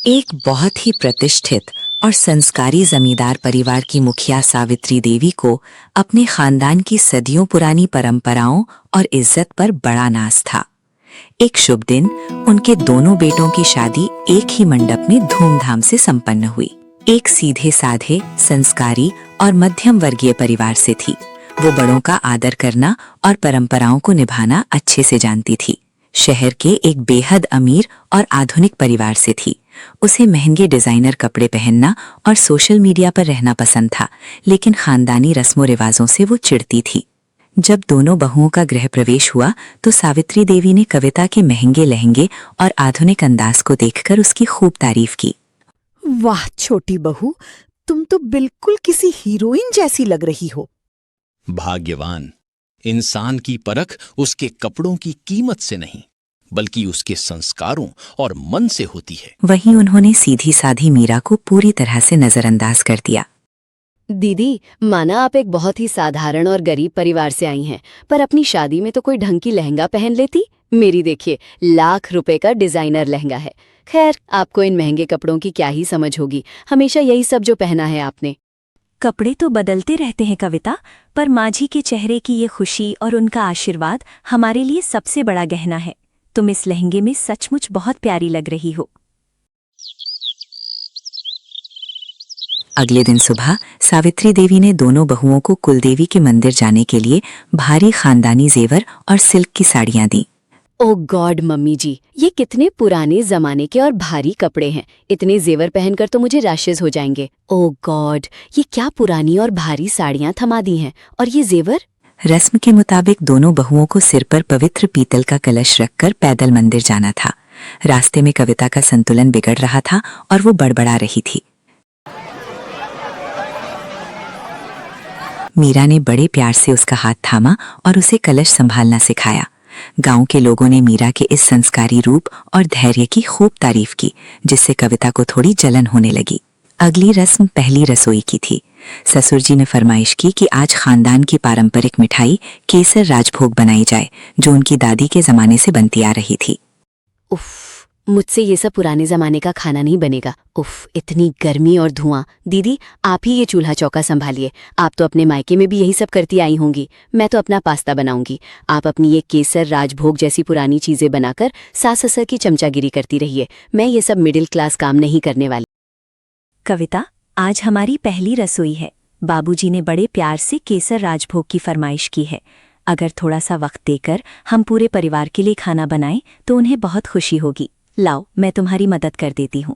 एक बहुत ही प्रतिष्ठित और संस्कारी जमींदार परिवार की मुखिया सावित्री देवी को अपने खानदान की सदियों पुरानी परंपराओं और इज्जत पर बड़ा नाज था। एक शुभ दिन उनके दोनों बेटों की शादी एक ही मंडप में धूमधाम से संपन्न हुई। एक सीधे साधे, संस्कारी और मध्यम वर्गीय परिवार से थी। वो बड़ों का आदर करना और परंपराओं को निभाना अच्छे से जानती थी। शहर के एक बेहद अमीर और आधुनिक परिवार से थी। उसे महंगे डिजाइनर कपड़े पहनना और सोशल मीडिया पर रहना पसंद था, लेकिन खानदानी रस्मों रिवाजों से वो चिढ़ती थी। जब दोनों बहुओं का गृह प्रवेश हुआ तो सावित्री देवी ने कविता के महंगे लहंगे और आधुनिक अंदाज को देखकर उसकी खूब तारीफ की। वाह छोटी बहू, तुम तो बिल्कुल किसी हीरोइन जैसी लग रही हो। भाग्यवान इंसान की परख उसके कपड़ों की कीमत से नहीं, बल्कि उसके संस्कारों और मन से होती है। वहीं उन्होंने सीधी साधी मीरा को पूरी तरह से नजरअंदाज कर दिया। दीदी, माना आप एक बहुत ही साधारण और गरीब परिवार से आई हैं, पर अपनी शादी में तो कोई ढंग की लहंगा पहन लेती। मेरी देखिए, लाख रुपए का डिजाइनर लहंगा है। खैर, आपको इन महंगे कपड़ों की क्या ही समझ होगी, हमेशा यही सब जो पहना है आपने। कपड़े तो बदलते रहते हैं कविता, पर माझी के चेहरे की ये खुशी और उनका आशीर्वाद हमारे लिए सबसे बड़ा गहना है। तुम इस लहंगे में सचमुच बहुत प्यारी लग रही हो। अगले दिन सुबह सावित्री देवी ने दोनों बहुओं को कुलदेवी के मंदिर जाने के लिए भारी खानदानी जेवर और सिल्क की साड़ियां दी। ओ गॉड मम्मी जी, ये कितने पुराने जमाने के और भारी कपड़े हैं। इतने जेवर पहनकर तो मुझे रैशेज हो जाएंगे। ओ गॉड, ये क्या पुरानी और भारी साड़ियां थमा दी हैं, और ये जेवर। रस्म के मुताबिक दोनों बहुओं को सिर पर पवित्र पीतल का कलश रखकर पैदल मंदिर जाना था। रास्ते में कविता का संतुलन बिगड़ रहा था और वो बड़बड़ा रही थी। मीरा ने बड़े प्यार से उसका हाथ थामा और उसे कलश संभालना सिखाया। गांव के लोगों ने मीरा के इस संस्कारी रूप और धैर्य की खूब तारीफ की, जिससे कविता को थोड़ी जलन होने लगी। अगली रस्म पहली रसोई की थी। ससुर जी ने फरमाइश की कि आज खानदान की पारंपरिक मिठाई केसर राजभोग बनाई जाए, जो उनकी दादी के जमाने से बनती आ रही थी। उफ, मुझसे ये सब पुराने जमाने का खाना नहीं बनेगा। उफ, इतनी गर्मी और धुआं। दीदी, आप ही ये चूल्हा चौका संभालिए। आप तो अपने मायके में भी यही सब करती आई होंगी। मैं तो अपना पास्ता बनाऊंगी। आप अपनी ये केसर राजभोग जैसी पुरानी चीजें बनाकर सास ससुर की चमचागिरी करती रहिए। मैं ये सब मिडिल क्लास काम नहीं करने वाली। कविता, आज हमारी पहली रसोई है। बाबूजी ने बड़े प्यार से केसर राजभोग की फरमाइश की है। अगर थोड़ा सा वक्त देकर हम पूरे परिवार के लिए खाना बनाएं तो उन्हें बहुत खुशी होगी। लाओ, मैं तुम्हारी मदद कर देती हूँ।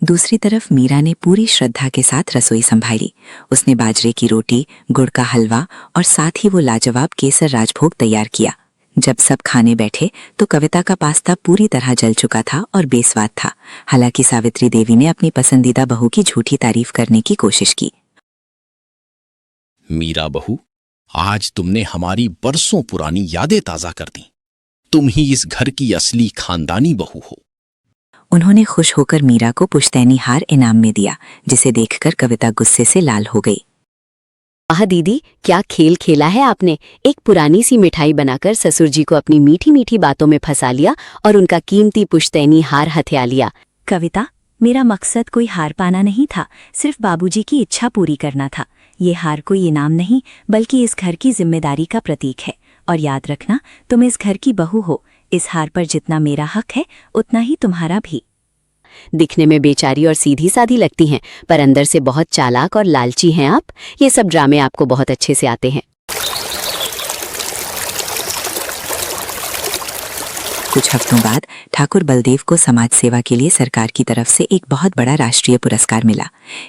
दूसरी तरफ मीरा ने पूरी श्रद्धा के साथ रसोई संभाली। उसने बाजरे की रोटी, गुड़ का हलवा और साथ ही वो लाजवाब केसर राजभोग तैयार किया। जब सब खाने बैठे तो कविता का पास्ता पूरी तरह जल चुका था और बेस्वाद था। हालांकि सावित्री देवी ने अपनी पसंदीदा बहू की झूठी तारीफ करने की कोशिश की। मीरा बहू, आज तुमने हमारी बरसों पुरानी यादें ताजा कर दी। तुम ही इस घर की असली खानदानी बहू हो। उन्होंने खुश होकर मीरा को पुश्तैनी हार इनाम में दिया, जिसे देखकर कविता गुस्से से लाल हो गई। आह दीदी, क्या खेल खेला है आपने। एक पुरानी सी मिठाई बनाकर ससुर जी को अपनी मीठी मीठी बातों में फंसा लिया और उनका कीमती पुश्तैनी हार हथिया लिया। कविता, मेरा मकसद कोई हार पाना नहीं था, सिर्फ बाबूजी की इच्छा पूरी करना था। ये हार कोई इनाम नहीं, बल्कि इस घर की जिम्मेदारी का प्रतीक है। और याद रखना, तुम इस घर की बहू हो। इस हार पर जितना मेरा हक है, उतना ही तुम्हारा भी। दिखने में बेचारी और सीधी साधी लगती हैं, पर अंदर से बहुत चालाक और लालची हैं आप। ये सब ड्रामे आपको बहुत अच्छे से आते हैं। कुछ हफ्तों बाद ठाकुर बलदेव को समाज सेवा के लिए सरकार की तरफ से एक बहुत बड़ा राष्ट्रीय पुरस्कार मिला।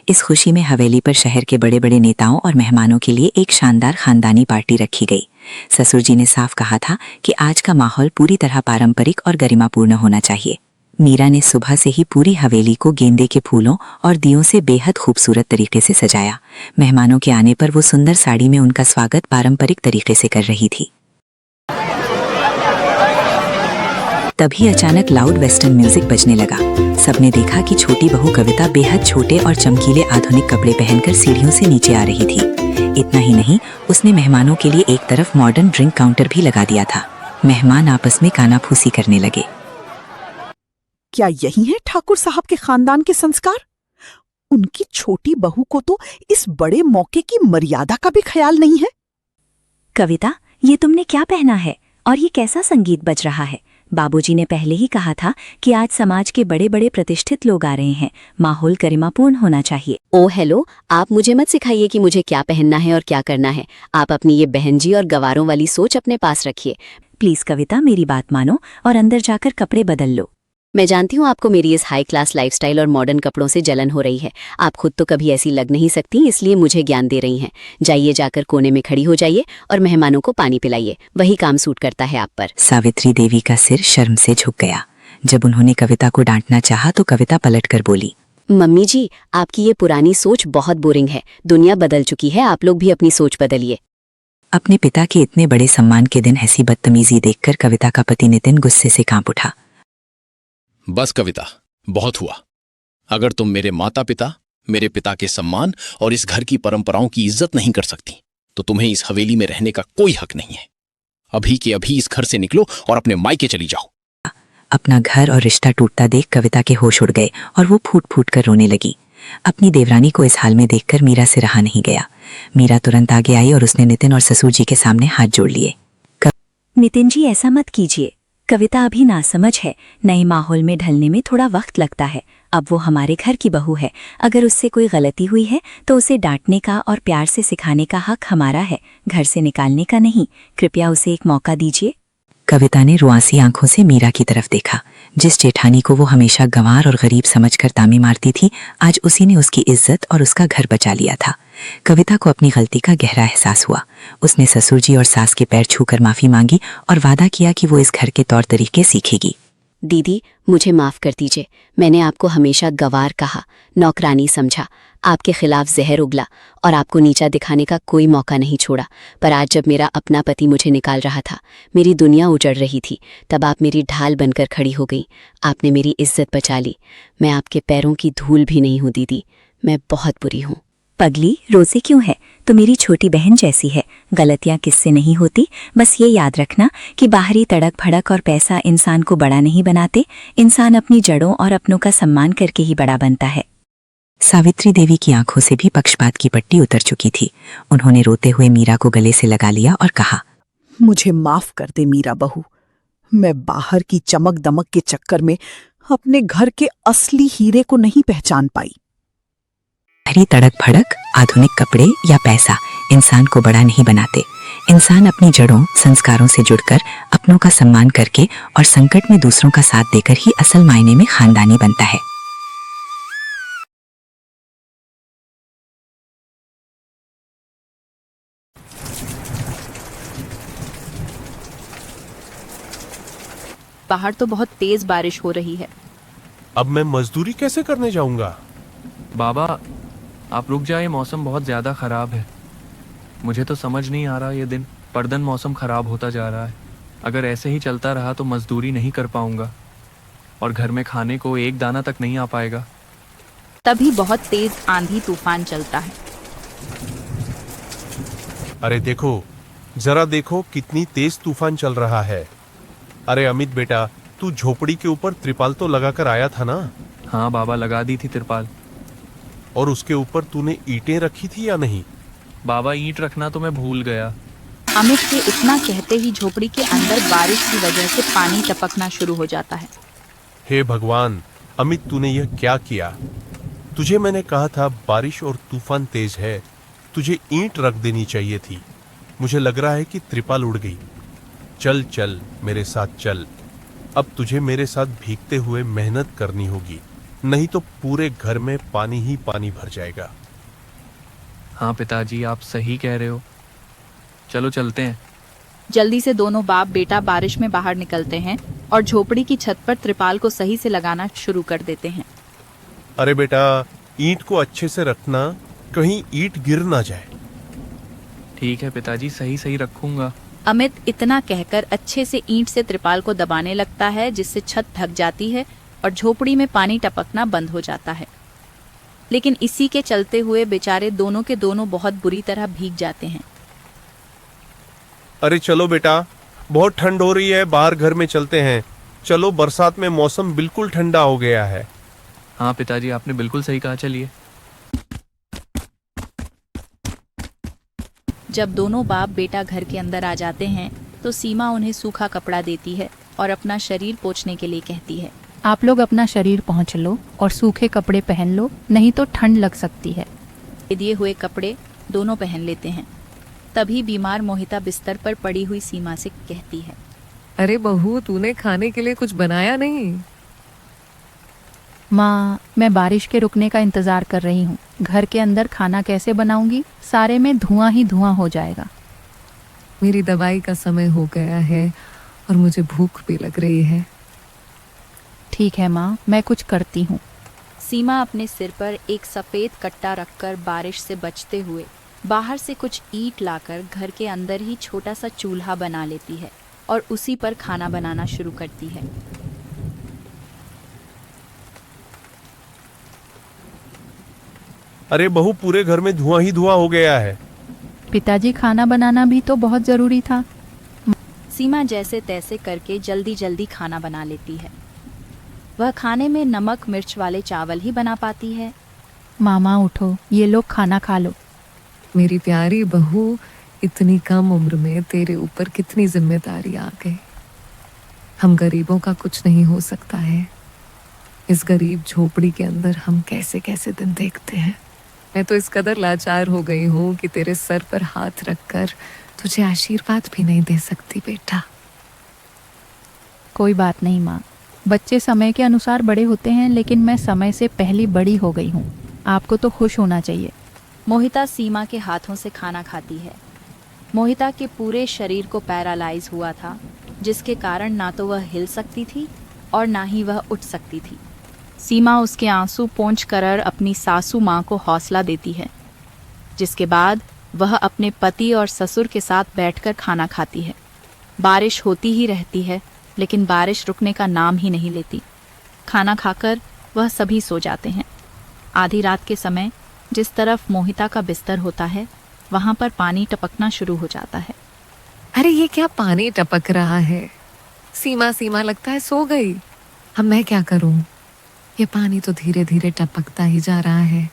इस खुशी में हवेली पर शहर के बड़े बड़े नेताओं और मेहमानों के लिए एक शानदार खानदानी पार्टी रखी गई। ससुर जी ने साफ कहा था कि आज का माहौल पूरी तरह पारंपरिक और गरिमापूर्ण होना चाहिए। मीरा ने सुबह से ही पूरी हवेली को गेंदे के फूलों और दियों से बेहद खूबसूरत तरीके से सजाया। मेहमानों के आने पर वो सुंदर साड़ी में उनका स्वागत पारंपरिक तरीके से कर रही थी। तभी अचानक लाउड वेस्टर्न म्यूजिक बजने लगा। सबने देखा कि छोटी बहू कविता बेहद छोटे और चमकीले आधुनिक कपड़े पहनकर सीढ़ियों से नीचे आ रही थी। इतना ही नहीं, उसने मेहमानों के लिए एक तरफ मॉडर्न ड्रिंक काउंटर भी लगा दिया था। मेहमान आपस में कानाफूसी करने लगे। क्या यही है ठाकुर साहब के खानदान के संस्कार? उनकी छोटी बहू को तो इस बड़े मौके की मर्यादा का भी ख्याल नहीं है। कविता, ये तुमने क्या पहना है और ये कैसा संगीत बज रहा है? बाबूजी ने पहले ही कहा था कि आज समाज के बड़े बड़े प्रतिष्ठित लोग आ रहे हैं, माहौल गरिमापूर्ण होना चाहिए। ओ हेलो, आप मुझे मत सिखाइए कि मुझे क्या पहनना है और क्या करना है। आप अपनी ये बहन जी और गवारों वाली सोच अपने पास रखिए। प्लीज कविता, मेरी बात मानो और अंदर जाकर कपड़े बदल लो। मैं जानती हूँ आपको मेरी इस हाई क्लास लाइफस्टाइल और मॉडर्न कपड़ों से जलन हो रही है। आप खुद तो कभी ऐसी लग नहीं सकती, इसलिए मुझे ज्ञान दे रही हैं। जाइए, जाकर कोने में खड़ी हो जाइए और मेहमानों को पानी पिलाइए, वही काम सूट करता है आप पर। सावित्री देवी का सिर शर्म से झुक गया। जब उन्होंने कविता को डांटना चाहा तो कविता पलटकर बोली, मम्मी जी, आपकी ये पुरानी सोच बहुत बोरिंग है। दुनिया बदल चुकी है, आप लोग भी अपनी सोच बदलिए। अपने पिता के इतने बड़े सम्मान के दिन ऐसी बदतमीजी देखकर कविता का पति नितिन गुस्से से कांप उठा। बस कविता, बहुत हुआ। अगर तुम मेरे माता पिता, मेरे पिता के सम्मान और इस घर की परंपराओं की इज्जत नहीं कर सकती तो तुम्हें इस हवेली में रहने का कोई हक नहीं है। अभी के अभी इस घर से निकलो और अपने मायके चली जाओ। अपना घर और रिश्ता टूटता देख कविता के होश उड़ गए और वो फूट फूट कर रोने लगी। अपनी देवरानी को इस हाल में देखकर मीरा से रहा नहीं गया। मीरा तुरंत आगे आई और उसने नितिन और ससुर जी के सामने हाथ जोड़ लिए। नितिन जी, ऐसा मत कीजिए। कविता अभी नासमझ है, नए माहौल में ढलने में थोड़ा वक्त लगता है। अब वो हमारे घर की बहू है, अगर उससे कोई गलती हुई है तो उसे डांटने का और प्यार से सिखाने का हक हमारा है, घर से निकालने का नहीं। कृपया उसे एक मौका दीजिए। कविता ने रुआंसी आंखों से मीरा की तरफ देखा। जिस जेठानी को वो हमेशा गंवार और गरीब समझकर ताने मारती थी, आज उसी ने उसकी इज्जत और उसका घर बचा लिया था। कविता को अपनी गलती का गहरा एहसास हुआ। उसने ससुर जी और सास के पैर छूकर माफी मांगी और वादा किया कि वो इस घर के तौर तरीके सीखेगी। दीदी, मुझे माफ कर दीजिए। मैंने आपको हमेशा गवार कहा, नौकरानी समझा, आपके खिलाफ जहर उगला और आपको नीचा दिखाने का कोई मौका नहीं छोड़ा। पर आज जब मेरा अपना पति मुझे निकाल रहा था, मेरी दुनिया उजड़ रही थी, तब आप मेरी ढाल बनकर खड़ी हो गई। आपने मेरी इज्जत बचा ली। मैं आपके पैरों की धूल भी नहीं हूँ दीदी, मैं बहुत बुरी हूँ। पगली, रोजे क्यों है? तो मेरी छोटी बहन जैसी है। गलतियां किससे नहीं होती। बस ये याद रखना कि बाहरी तड़क भड़क और पैसा इंसान को बड़ा नहीं बनाते। इंसान अपनी जड़ों और अपनों का सम्मान करके ही बड़ा बनता है। सावित्री देवी की आंखों से भी पक्षपात की पट्टी उतर चुकी थी। उन्होंने रोते हुए मीरा को गले से लगा लिया और कहा, मुझे माफ कर दे मीरा बहू। मैं बाहर की चमक दमक के चक्कर में अपने घर के असली हीरे को नहीं पहचान पाई। बाहरी तड़क भड़क, आधुनिक कपड़े या पैसा इंसान को बड़ा नहीं बनाते। इंसान अपनी जड़ों, संस्कारों से जुड़कर, अपनों का सम्मान करके और संकट में दूसरों का साथ देकर ही असल मायने में खानदानी बनता है। बाहर तो बहुत तेज बारिश हो रही है। अब मैं मजदूरी कैसे करने जाऊंगा? बाबा, आप रुक जाए, मौसम बहुत ज़्यादा ख़राब है। मुझे तो समझ नहीं आ रहा, ये दिन पर दिन मौसम ख़राब होता जा रहा है। अगर ऐसे ही चलता रहा तो मजदूरी नहीं कर पाऊंगा और घर में खाने को एक दाना तक नहीं आ पाएगा। तभी बहुत तेज आंधी तूफान चलता है। अरे देखो, जरा देखो कितनी तेज तूफान चल रहा है। अरे अमित बेटा, तू झोपड़ी के ऊपर त्रिपाल तो लगाकर आया था ना? हाँ बाबा, लगा दी थी तिरपाल। और उसके ऊपर तूने ईंटें रखी थी या नहीं? बाबा, ईंट रखना तो मैं भूल गया। अमित के इतना कहते ही झोपड़ी के अंदर बारिश की वजह से पानी टपकना शुरू हो जाता है। हे भगवान, अमित तूने यह क्या किया? तुझे मैंने कहा था बारिश और तूफान तेज है, तुझे ईंट रख देनी चाहिए थी। मुझे लग रहा है कि त्रिपाल उड़ गई। चल चल मेरे साथ चल। अब तुझे मेरे साथ भीगते हुए मेहनत करनी होगी, नहीं तो पूरे घर में पानी ही पानी भर जाएगा। हाँ पिताजी, आप सही कह रहे हो। चलो चलते हैं। जल्दी से दोनों बाप बेटा बारिश में बाहर निकलते हैं और झोपड़ी की छत पर त्रिपाल को सही से लगाना शुरू कर देते हैं। अरे बेटा, ईंट को अच्छे से रखना, कहीं ईंट गिर ना जाए। ठीक है पिताजी, सही सही रखूंगा। अमित इतना कहकर अच्छे से ईंट से त्रिपाल को दबाने लगता है, जिससे छत ढक जाती है और झोपड़ी में पानी टपकना बंद हो जाता है। लेकिन इसी के चलते हुए बेचारे दोनों के दोनों बहुत बुरी तरह भीग जाते हैं। अरे चलो बेटा, बहुत ठंड हो रही है, बाहर घर में चलते हैं। चलो, बरसात में मौसम बिल्कुल ठंडा हो गया है। हाँ पिताजी, आपने बिल्कुल सही कहा, चलिए। जब दोनों बाप बेटा घर के अंदर आ जाते हैं तो सीमा उन्हें सूखा कपड़ा देती है और अपना शरीर पोंछने के लिए कहती है। आप लोग अपना शरीर पोंछ लो और सूखे कपड़े पहन लो, नहीं तो ठंड लग सकती है। दिए हुए कपड़े दोनों पहन लेते हैं। तभी बीमार मोहिता बिस्तर पर पड़ी हुई सीमा से कहती है, अरे बहू, तूने खाने के लिए कुछ बनाया नहीं? माँ, मैं बारिश के रुकने का इंतजार कर रही हूँ। घर के अंदर खाना कैसे बनाऊंगी? सारे में धुआं ही धुआं हो जाएगा। मेरी दवाई का समय हो गया है और मुझे भूख भी लग रही है। ठीक है माँ, मैं कुछ करती हूँ। सीमा अपने सिर पर एक सफेद कट्टा रखकर बारिश से बचते हुए बाहर से कुछ ईंट लाकर घर के अंदर ही छोटा सा चूल्हा बना लेती है और उसी पर खाना बनाना शुरू करती है। अरे बहू, पूरे घर में धुआं ही धुआं हो गया है। पिताजी, खाना बनाना भी तो बहुत जरूरी था। सीमा जैसे तैसे करके जल्दी जल्दी खाना बना लेती है। वह खाने में नमक मिर्च वाले चावल ही बना पाती है। मामा उठो, ये लोग खाना खा लो। मेरी प्यारी बहू, इतनी कम उम्र में तेरे ऊपर कितनी जिम्मेदारी आ गई। हम गरीबों का कुछ नहीं हो सकता है। इस गरीब झोपड़ी के अंदर हम कैसे कैसे दिन देखते हैं। मैं तो इस कदर लाचार हो गई हूँ कि तेरे सर पर हाथ रखकर तुझे आशीर्वाद भी नहीं दे सकती बेटा। कोई बात नहीं माँ, बच्चे समय के अनुसार बड़े होते हैं, लेकिन मैं समय से पहले बड़ी हो गई हूँ। आपको तो खुश होना चाहिए। मोहिता सीमा के हाथों से खाना खाती है। मोहिता के पूरे शरीर को पैरालाइज हुआ था, जिसके कारण ना तो वह हिल सकती थी और ना ही वह उठ सकती थी। सीमा उसके आंसू पोंछ कर अपनी सासू माँ को हौसला देती है, जिसके बाद वह अपने पति और ससुर के साथ बैठकर खाना खाती है। बारिश होती ही रहती है, लेकिन बारिश रुकने का नाम ही नहीं लेती। खाना खाकर वह सभी सो जाते हैं। आधी रात के समय जिस तरफ मोहिता का बिस्तर होता है, वहाँ पर पानी टपकना शुरू हो जाता है। अरे ये क्या पानी टपक रहा है? सीमा सीमा लगता है सो गई। अब मैं क्या करूं? ये पानी तो धीरे धीरे टपकता ही जा रहा है।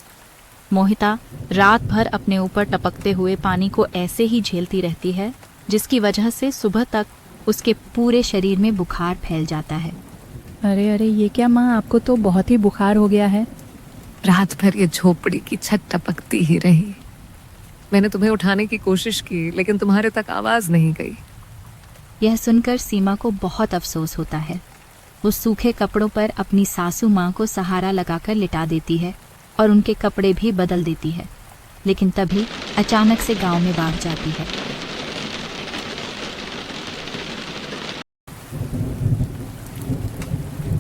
मोहिता रात भर अपने ऊपर टपकते हुए पानी को ऐसे ही झेलती रहती है, जिसकी वजह से सुबह तक उसके पूरे शरीर में बुखार फैल जाता है। अरे अरे, ये क्या माँ, आपको तो बहुत ही बुखार हो गया है। रात भर ये झोपड़ी की छत टपकती ही रही। मैंने तुम्हें उठाने की कोशिश की, लेकिन तुम्हारे तक आवाज नहीं गई। यह सुनकर सीमा को बहुत अफसोस होता है। वो सूखे कपड़ों पर अपनी सासू माँ को सहारा लगाकर लिटा देती है और उनके कपड़े भी बदल देती है, लेकिन तभी अचानक से गांव में बाढ़ जाती है।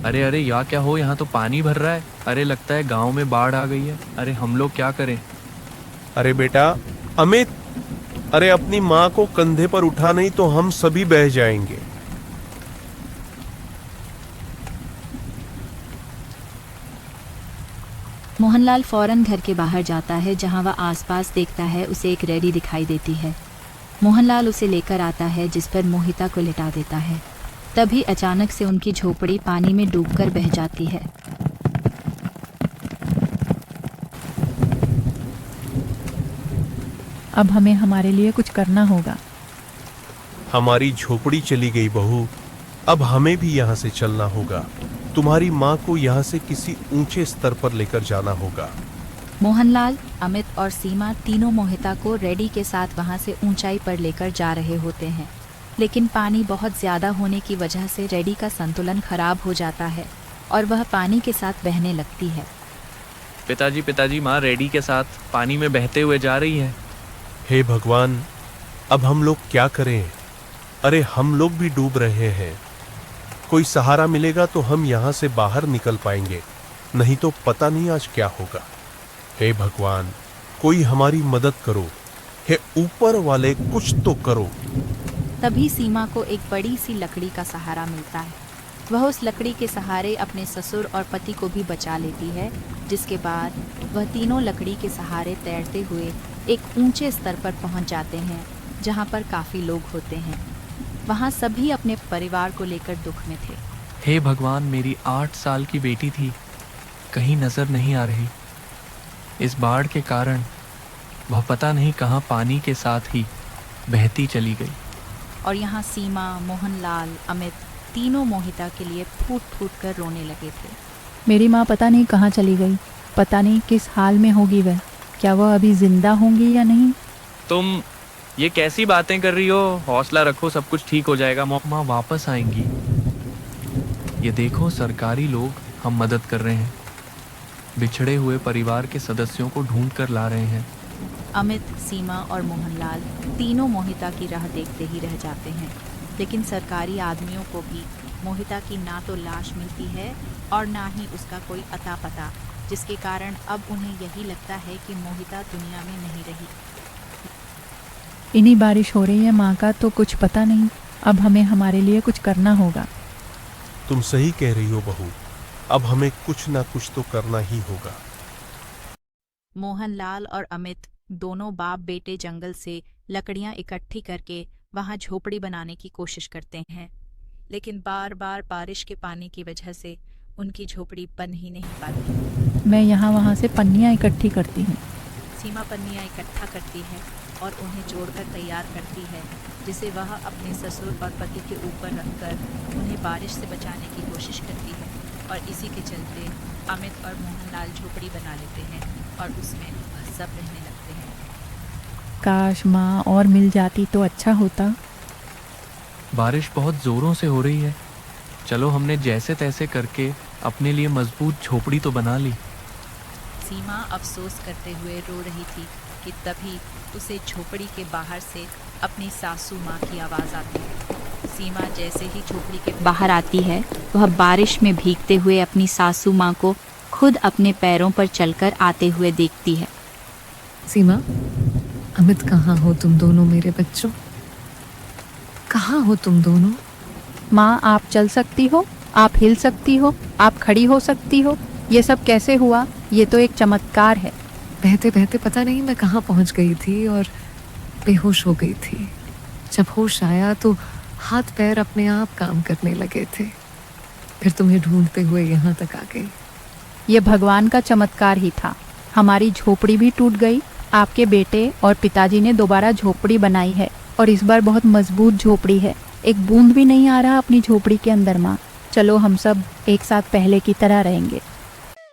अरे अरे, या क्या हो, यहाँ तो पानी भर रहा है। अरे लगता है गांव में बाढ़ आ गई है। अरे हम लोग क्या करें? अरे बेटा अमित, अरे अपनी माँ को कंधे पर उठा, नहीं तो हम सभी बह जाएंगे। मोहनलाल फौरन घर के बाहर जाता है। जहां वह आसपास देखता है, उसे एक रेडी दिखाई देती है। मोहनलाल उसे लेकर आता है, जिस पर मोहिता को लिटा देता है। तभी अचानक से उनकी झोपड़ी पानी में डूबकर बह जाती है। अब हमें हमारे लिए कुछ करना होगा। हमारी झोपड़ी चली गई बहू, अब हमें भी यहाँ से चलना होगा। तुम्हारी माँ को यहाँ से किसी ऊंचे स्तर पर लेकर जाना होगा। मोहनलाल, अमित और सीमा तीनों मोहिता को रेडी के साथ वहां से ऊंचाई पर लेकर जा रहे होते हैं, लेकिन पानी बहुत ज्यादा होने की वजह से रेडी का संतुलन खराब हो जाता है और वह पानी के साथ बहने लगती है। पिताजी पिताजी, माँ रेडी के साथ पानी में बहते हुए जा रही है। हे भगवान, अब हम लोग क्या करें? अरे हम लोग भी डूब रहे हैं। कोई सहारा मिलेगा तो हम यहाँ से बाहर निकल पाएंगे, नहीं तो पता नहीं आज क्या होगा। हे भगवान, कोई हमारी मदद करो। हे ऊपर वाले, कुछ तो करो। तभी सीमा को एक बड़ी सी लकड़ी का सहारा मिलता है। वह उस लकड़ी के सहारे अपने ससुर और पति को भी बचा लेती है, जिसके बाद वह तीनों लकड़ी के सहारे तैरते हुए एक ऊंचे स्तर पर पहुंच जाते हैं, जहां पर काफ़ी लोग होते हैं। वहाँ सभी अपने परिवार को लेकर दुख में थे। हे भगवान, मेरी 8 साल की बेटी थी, कहीं नजर नहीं आ रही। इस बाढ़ के कारण वह पता नहीं कहाँ पानी के साथ ही बहती चली गई। और यहाँ सीमा, मोहनलाल, अमित तीनों मोहिता के लिए फूट फूट कर रोने लगे थे। मेरी माँ पता नहीं कहाँ चली गई, पता नहीं किस हाल में होगी वह। क्या वह अभी जिंदा होंगी या नहीं? तुम ये कैसी बातें कर रही हो? हौसला रखो, सब कुछ ठीक हो जाएगा। माँ वापस आएंगी। ये देखो, सरकारी लोग हम मदद कर रहे हैं, बिछड़े हुए परिवार के सदस्यों को ढूंढ कर ला रहे हैं। अमित, सीमा और मोहनलाल तीनों मोहिता की राह देखते ही रह जाते हैं, लेकिन सरकारी आदमियों को भी मोहिता की ना तो लाश मिलती है और ना ही उसका कोई अता पता, जिसके कारण अब उन्हें यही लगता है कि मोहिता दुनिया में नहीं रही। इन्हीं बारिश हो रही है माँ का तो कुछ पता नहीं। अब हमें हमारे लिए कुछ करना होगा। तुम सही कह रही हो बहू, अब हमें कुछ ना कुछ तो करना ही होगा। मोहनलाल और अमित दोनों बाप बेटे जंगल से लकड़ियां इकट्ठी करके वहां झोपड़ी बनाने की कोशिश करते हैं, लेकिन बार बार बारिश के पानी की वजह से उनकी झोपड़ी बन ही नहीं पाती। मैं यहाँ वहाँ से पन्नियाँ इकट्ठी करती हूँ। सीमा पन्नियाँ इकट्ठा करती है और उन्हें जोड़कर तैयार करती है, जिसे वह अपने ससुर और पति के ऊपर रखकर उन्हें बारिश से बचाने की कोशिश करती है। और इसी के चलते अमित और मोहनलाल झोपड़ी बना लेते हैं और उसमें वह सब रहने लगते हैं। काश माँ और मिल जाती तो अच्छा होता। बारिश बहुत जोरों से हो रही है। चलो, हमने जैसे तैसे करके अपने लिए मजबूत झोपड़ी तो बना ली। सीमा अफसोस करते हुए रो रही थी कि तभी उसे झोपड़ी के बाहर से अपनी सासू माँ की आवाज़ आती है। सीमा जैसे ही झोपड़ी के बाहर आती है, वह बारिश में भीगते हुए अपनी सासू माँ को खुद अपने पैरों पर चलकर आते हुए देखती है। सीमा, अमित, कहाँ हो तुम दोनों मेरे बच्चों? कहाँ हो तुम दोनों? माँ, आप चल सकती हो, आप हिल सकती हो, आप खड़ी हो सकती हो। ये सब कैसे हुआ? ये तो एक चमत्कार है। बहते बहते पता नहीं मैं कहाँ पहुँच गई थी और बेहोश हो गई थी। जब होश आया तो हाथ पैर अपने आप काम करने लगे थे। फिर तुम्हें ढूंढते हुए यहाँ तक आ गई। ये भगवान का चमत्कार ही था। हमारी झोपड़ी भी टूट गई, आपके बेटे और पिताजी ने दोबारा झोपड़ी बनाई है और इस बार बहुत मजबूत झोपड़ी है। एक बूंद भी नहीं आ रहा अपनी झोपड़ी के अंदर। माँ, चलो हम सब एक साथ पहले की तरह रहेंगे।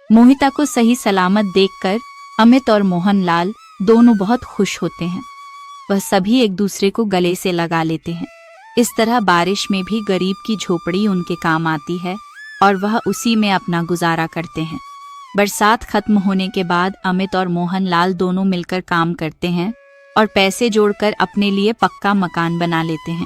मोहिता को सही सलामत देखकर अमित और मोहनलाल दोनों बहुत खुश होते हैं। वह सभी एक दूसरे को गले से लगा लेते हैं। इस तरह बारिश में भी गरीब की झोपड़ी उनके काम आती है और वह उसी में अपना गुजारा करते हैं। बरसात खत्म होने के बाद अमित और मोहनलाल दोनों मिलकर काम करते हैं और पैसे जोड़कर अपने लिए पक्का मकान बना लेते हैं,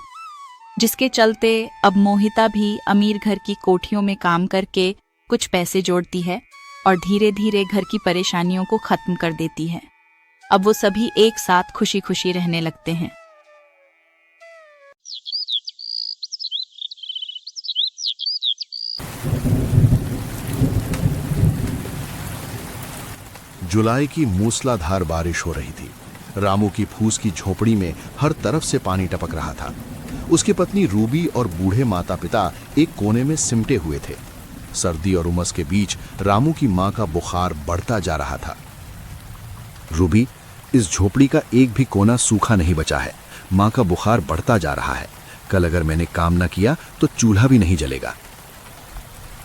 जिसके चलते अब मोहिता भी अमीर घर की कोठियों में काम करके कुछ पैसे जोड़ती है और धीरे धीरे घर की परेशानियों को खत्म कर देती है। अब वो सभी एक साथ खुशी खुशी रहने लगते हैं। जुलाई की मूसलाधार बारिश हो रही थी। रामू की फूस की झोपड़ी में हर तरफ से पानी टपक रहा था। उसकी पत्नी रूबी और बूढ़े माता पिता एक कोने में सिमटे हुए थे। सर्दी और उमस के बीच रामू की मां का बुखार बढ़ता जा रहा था। रूबी, इस झोपड़ी का एक भी कोना सूखा नहीं बचा है। मां का बुखार बढ़ता जा रहा है। कल अगर मैंने काम न किया तो चूल्हा भी नहीं जलेगा।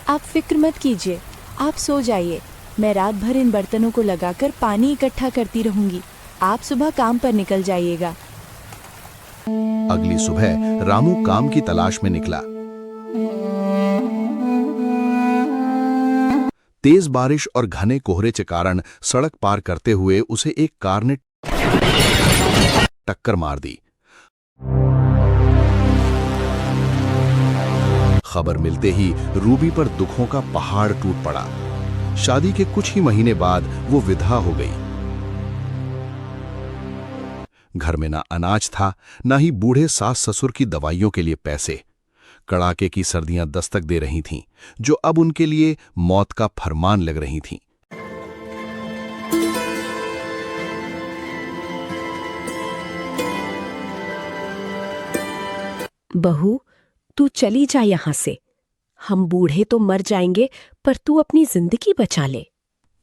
आप फिक्र मत कीजिए, आप सो जाइए। मैं रात भर इन बर्तनों को लगाकर पानी इकट्ठा करती रहूंगी। आप सुबह काम पर निकल जाइएगा। अगली सुबह रामू काम की तलाश में निकला। तेज बारिश और घने कोहरे के कारण सड़क पार करते हुए उसे एक कार ने टक्कर मार दी। खबर मिलते ही रूबी पर दुखों का पहाड़ टूट पड़ा। शादी के कुछ ही महीने बाद वो विधवा हो गई। घर में ना अनाज था, ना ही बूढ़े सास ससुर की दवाइयों के लिए पैसे। कड़ाके की सर्दियां दस्तक दे रही थीं, जो अब उनके लिए मौत का फरमान लग रही थीं। बहू, तू चली जा यहाँ से। हम बूढ़े तो मर जाएंगे, पर तू अपनी जिंदगी बचा ले।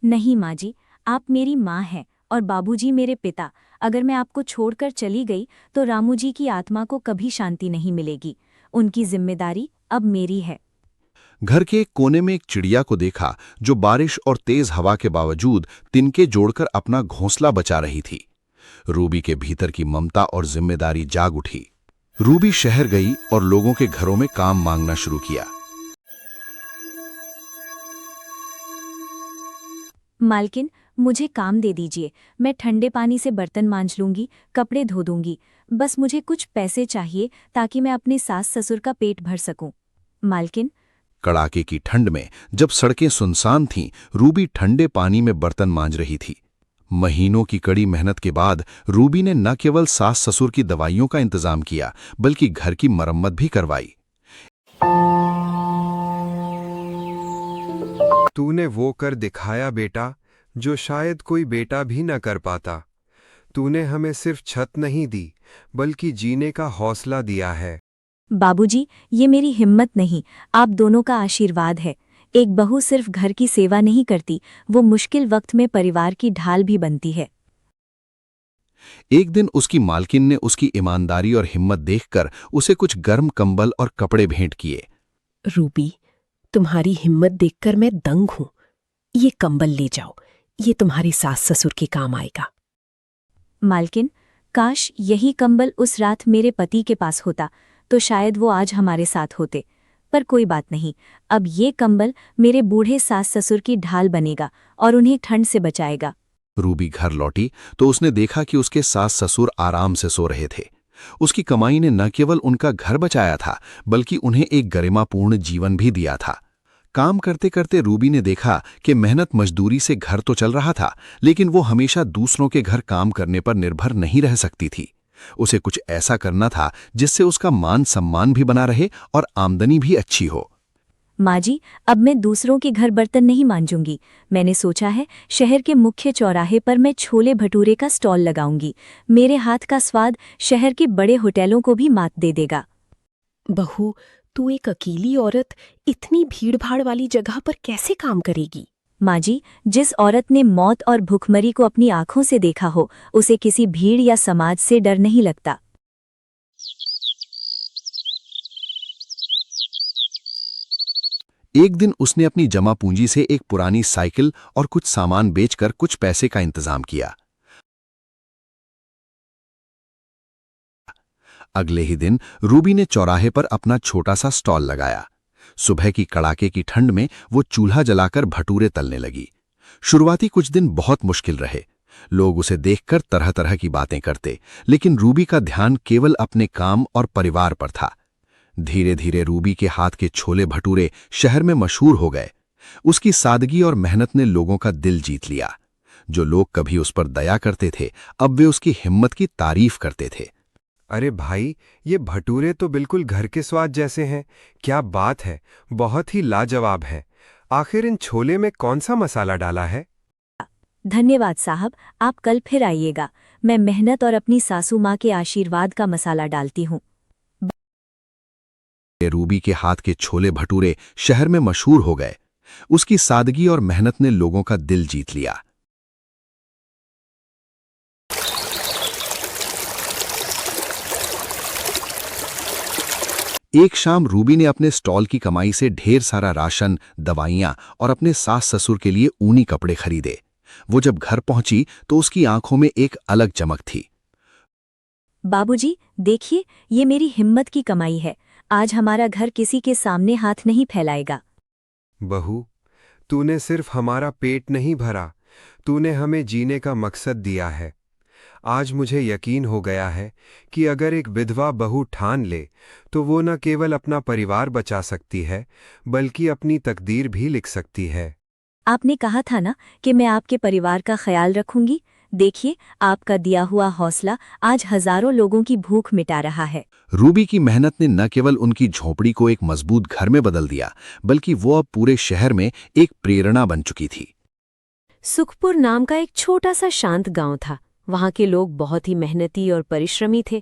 नहीं माँ जी, आप मेरी माँ हैं और बाबूजी मेरे पिता। अगर मैं आपको छोड़कर चली गई तो रामू जी की आत्मा को कभी शांति नहीं मिलेगी। उनकी जिम्मेदारी अब मेरी है। घर के एक कोने में एक चिड़िया को देखा जो बारिश और तेज हवा के बावजूद तिनके जोड़कर अपना घोंसला बचा रही थी। रूबी के भीतर की ममता और जिम्मेदारी जाग उठी। रूबी शहर गई और लोगों के घरों में काम मांगना शुरू किया। मालकिन, मुझे काम दे दीजिए। मैं ठंडे पानी से बर्तन मांज लूंगी, कपड़े धो दूंगी। बस मुझे कुछ पैसे चाहिए ताकि मैं अपने सास ससुर का पेट भर सकूं। मालकिन। कड़ाके की ठंड में जब सड़कें सुनसान थीं, रूबी ठंडे पानी में बर्तन मांज रही थी। महीनों की कड़ी मेहनत के बाद रूबी ने न केवल सास ससुर की दवाइयों का इंतजाम किया, बल्कि घर की मरम्मत भी करवाई। तूने वो कर दिखाया बेटा, जो शायद कोई बेटा भी न कर पाता। तूने हमें सिर्फ छत नहीं दी, बल्कि जीने का हौसला दिया है। बाबूजी, ये मेरी हिम्मत नहीं, आप दोनों का आशीर्वाद है। एक बहू सिर्फ घर की सेवा नहीं करती, वो मुश्किल वक्त में परिवार की ढाल भी बनती है। एक दिन उसकी मालकिन ने उसकी ईमानदारी और हिम्मत देखकर उसे कुछ गर्म कंबल और कपड़े भेंट किए। रूबी, तुम्हारी हिम्मत देखकर मैं दंग हूं। ये कंबल ले जाओ, ये तुम्हारी सास ससुर के काम आएगा। मालकिन, काश यही कंबल उस रात मेरे पति के पास होता तो शायद वो आज हमारे साथ होते। पर कोई बात नहीं, अब ये कंबल मेरे बूढ़े सास ससुर की ढाल बनेगा और उन्हें ठंड से बचाएगा। रूबी घर लौटी तो उसने देखा कि उसके सास ससुर आराम से सो रहे थे। उसकी कमाई ने न केवल उनका घर बचाया था, बल्कि उन्हें एक गरिमापूर्ण जीवन भी दिया था। काम करते करते रूबी ने देखा कि मेहनत मजदूरी से घर तो चल रहा था, लेकिन वो हमेशा दूसरों के घर काम करने पर निर्भर नहीं रह सकती थी। उसे कुछ ऐसा करना था जिससे उसका मान सम्मान भी बना रहे और आमदनी भी अच्छी हो। माँ जी, अब मैं दूसरों के घर बर्तन नहीं मांजूंगी। मैंने सोचा है शहर के मुख्य चौराहे पर मैं छोले भटूरे का स्टॉल लगाऊंगी। मेरे हाथ का स्वाद शहर के बड़े होटलों को भी मात दे देगा। बहू, तू एक अकेली औरत इतनी भीड़-भाड़ वाली जगह पर कैसे काम करेगी? माँ जी, जिस औरत ने मौत और भुखमरी को अपनी आंखों से देखा हो, उसे किसी भीड़ या समाज से डर नहीं लगता। एक दिन उसने अपनी जमा पूंजी से एक पुरानी साइकिल और कुछ सामान बेचकर कुछ पैसे का इंतजाम किया। अगले ही दिन रूबी ने चौराहे पर अपना छोटा सा स्टॉल लगाया। सुबह की कड़ाके की ठंड में वो चूल्हा जलाकर भटूरे तलने लगी। शुरुआती कुछ दिन बहुत मुश्किल रहे। लोग उसे देखकर तरह तरह की बातें करते, लेकिन रूबी का ध्यान केवल अपने काम और परिवार पर था। धीरे धीरे रूबी के हाथ के छोले भटूरे शहर में मशहूर हो गए। उसकी सादगी और मेहनत ने लोगों का दिल जीत लिया। जो लोग कभी उस पर दया करते थे, अब वे उसकी हिम्मत की तारीफ करते थे। अरे भाई, ये भटूरे तो बिल्कुल घर के स्वाद जैसे हैं। क्या बात है, बहुत ही लाजवाब है। आखिर इन छोले में कौन सा मसाला डाला है? धन्यवाद साहब, आप कल फिर आइएगा। मैं मेहनत और अपनी सासू माँ के आशीर्वाद का मसाला डालती हूँ। रूबी के हाथ के छोले भटूरे शहर में मशहूर हो गए। उसकी सादगी और मेहनत ने लोगों का दिल जीत लिया। एक शाम रूबी ने अपने स्टॉल की कमाई से ढेर सारा राशन, दवाइयां और अपने सास ससुर के लिए ऊनी कपड़े खरीदे। वो जब घर पहुंची तो उसकी आंखों में एक अलग चमक थी। बाबूजी, देखिए, ये मेरी हिम्मत की कमाई है। आज हमारा घर किसी के सामने हाथ नहीं फैलाएगा। बहू, तूने सिर्फ हमारा पेट नहीं भरा, तूने हमें जीने का मकसद दिया है। आज मुझे यकीन हो गया है कि अगर एक विधवा बहू ठान ले तो वो न केवल अपना परिवार बचा सकती है, बल्कि अपनी तकदीर भी लिख सकती है। आपने कहा था ना कि मैं आपके परिवार का ख्याल रखूंगी। देखिए, आपका दिया हुआ हौसला आज हजारों लोगों की भूख मिटा रहा है। रूबी की मेहनत ने न केवल उनकी झोपड़ी को एक मजबूत घर में बदल दिया, बल्कि वो अब पूरे शहर में एक प्रेरणा बन चुकी थी। सुखपुर नाम का एक छोटा सा शांत गांव था। वहाँ के लोग बहुत ही मेहनती और परिश्रमी थे।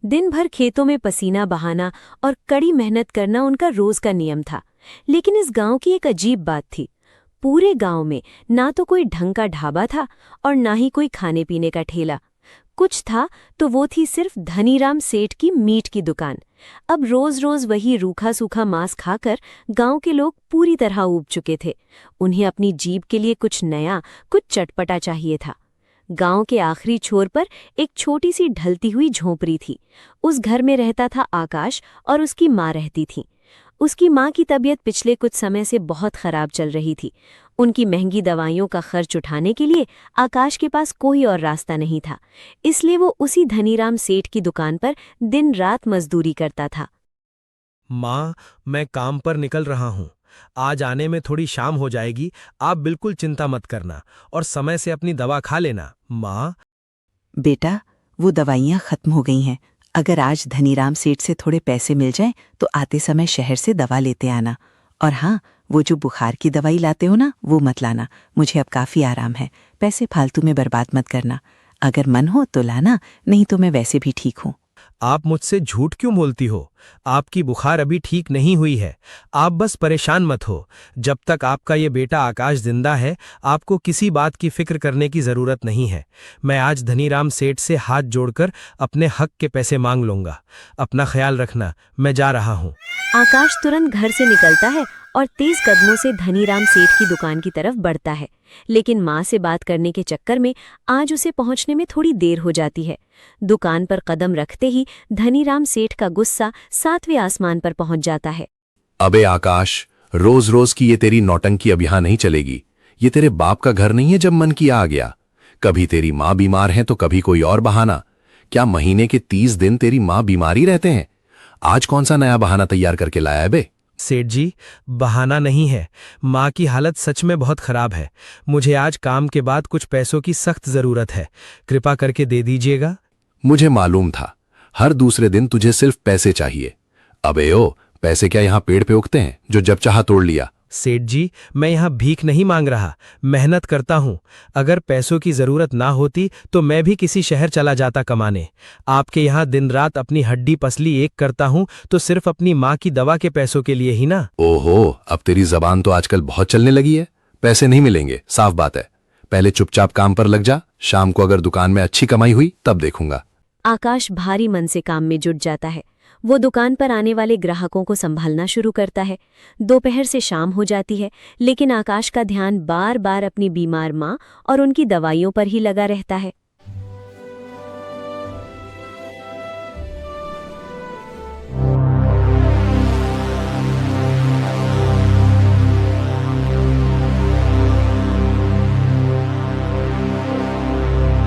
दिन भर खेतों में पसीना बहाना और कड़ी मेहनत करना उनका रोज का नियम था। लेकिन इस गांव की एक अजीब बात थी। पूरे गांव में ना तो कोई ढंग का ढाबा था और ना ही कोई खाने पीने का ठेला। कुछ था तो वो थी सिर्फ धनीराम सेठ की मीट की दुकान। अब रोज रोज वही रूखा सूखा मांस खाकर गांव के लोग पूरी तरह ऊब चुके थे। उन्हें अपनी जीभ के लिए कुछ नया, कुछ चटपटा चाहिए था। गांव के आखिरी छोर पर एक छोटी सी ढलती हुई झोंपड़ी थी। उस घर में रहता था आकाश और उसकी माँ रहती थी। उसकी माँ की तबीयत पिछले कुछ समय से बहुत खराब चल रही थी। उनकी महंगी दवाइयों का खर्च उठाने के लिए आकाश के पास कोई और रास्ता नहीं था, इसलिए वो उसी धनीराम सेठ की दुकान पर दिन रात मजदूरी करता था। माँ, मैं काम पर निकल रहा हूँ। आज आने में थोड़ी शाम हो जाएगी। आप बिल्कुल चिंता मत करना और समय से अपनी दवा खा लेना। माँ। बेटा, वो दवाइयाँ खत्म हो गई हैं। अगर आज धनीराम सेठ से थोड़े पैसे मिल जाएं तो आते समय शहर से दवा लेते आना। और हाँ, वो जो बुखार की दवाई लाते हो ना, वो मत लाना। मुझे अब काफ़ी आराम है। पैसे फालतू में बर्बाद मत करना। अगर मन हो तो लाना, नहीं तो मैं वैसे भी ठीक हूँ। आप मुझसे झूठ क्यों बोलती हो? आपकी बुखार अभी ठीक नहीं हुई है। आप बस परेशान मत हो। जब तक आपका ये बेटा आकाश जिंदा है, आपको किसी बात की फिक्र करने की जरूरत नहीं है। मैं आज धनीराम सेठ से हाथ जोड़कर अपने हक के पैसे मांग लूंगा। अपना ख्याल रखना, मैं जा रहा हूँ। आकाश तुरंत घर से निकलता है और तेज कदमों से धनीराम सेठ की दुकान की तरफ बढ़ता है। लेकिन माँ से बात करने के चक्कर में आज उसे पहुंचने में थोड़ी देर हो जाती है। दुकान पर कदम रखते ही धनीराम सेठ का गुस्सा 7वें आसमान पर पहुंच जाता है। अबे आकाश, रोज रोज की ये तेरी नौटंकी अब यहाँ नहीं चलेगी। ये तेरे बाप का घर नहीं है जब मन किया आ गया। कभी तेरी माँ बीमार है तो कभी कोई और बहाना। क्या महीने के 30 दिन तेरी माँ बीमारी रहते हैं? आज कौन सा नया बहाना तैयार करके लाया है बे? सेठ जी, बहाना नहीं है। माँ की हालत सच में बहुत खराब है। मुझे आज काम के बाद कुछ पैसों की सख्त जरूरत है। कृपा करके दे दीजिएगा। मुझे मालूम था, हर दूसरे दिन तुझे सिर्फ पैसे चाहिए। अबे ओ, पैसे क्या यहाँ पेड़ पे उगते हैं जो जब चाहा तोड़ लिया? सेठ जी, मैं यहाँ भीख नहीं मांग रहा, मेहनत करता हूँ। अगर पैसों की जरूरत ना होती तो मैं भी किसी शहर चला जाता कमाने। आपके यहाँ दिन रात अपनी हड्डी पसली एक करता हूँ तो सिर्फ अपनी माँ की दवा के पैसों के लिए ही ना। ओहो, अब तेरी जबान तो आजकल बहुत चलने लगी है। पैसे नहीं मिलेंगे, साफ बात है। पहले चुपचाप काम पर लग जा। शाम को अगर दुकान में अच्छी कमाई हुई तब देखूंगा। आकाश भारी मन से काम में जुट जाता है। वो दुकान पर आने वाले ग्राहकों को संभालना शुरू करता है। दोपहर से शाम हो जाती है, लेकिन आकाश का ध्यान बार बार अपनी बीमार माँ और उनकी दवाइयों पर ही लगा रहता है।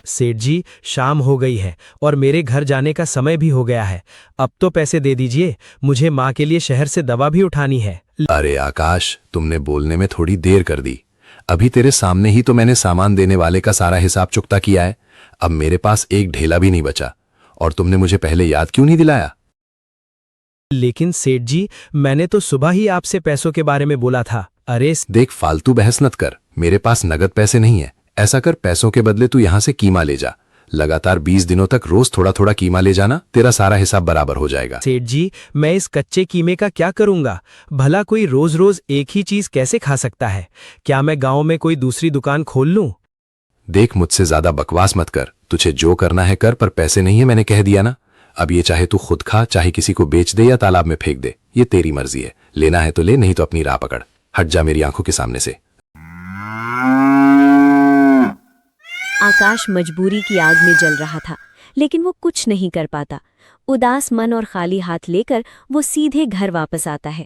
सेठ जी, शाम हो गई है और मेरे घर जाने का समय भी हो गया है। अब तो पैसे दे दीजिए, मुझे माँ के लिए शहर से दवा भी उठानी है। अरे आकाश, तुमने बोलने में थोड़ी देर कर दी। अभी तेरे सामने ही तो मैंने सामान देने वाले का सारा हिसाब चुकता किया है। अब मेरे पास एक ढेला भी नहीं बचा। और तुमने मुझे पहले याद क्यों नहीं दिलाया? लेकिन सेठ जी, मैंने तो सुबह ही आपसे पैसों के बारे में बोला था। अरे देख, फालतू बहस मत कर। मेरे पास नगद पैसे नहीं है। ऐसा कर, पैसों के बदले तू यहाँ से कीमा ले जा। लगातार 20 दिनों तक रोज थोड़ा थोड़ा कीमा ले जाना, तेरा सारा हिसाब बराबर हो जाएगा। सेठ जी, मैं इस कच्चे कीमे का क्या करूंगा? भला कोई रोज रोज एक ही चीज कैसे खा सकता है? क्या मैं गांव में कोई दूसरी दुकान खोल लूं? देख, मुझसे ज्यादा बकवास मत कर। तुझे जो करना है कर, पर पैसे नहीं है, मैंने कह दिया ना। अब ये चाहे तू खुद खा, चाहे किसी को बेच दे या तालाब में फेंक दे, ये तेरी मर्जी है। लेना है तो ले, नहीं तो अपनी राह पकड़। हट जा मेरी आंखों के सामने से। आकाश मजबूरी की आग में जल रहा था, लेकिन वो कुछ नहीं कर पाता। उदास मन और खाली हाथ लेकर वो सीधे घर वापस आता है।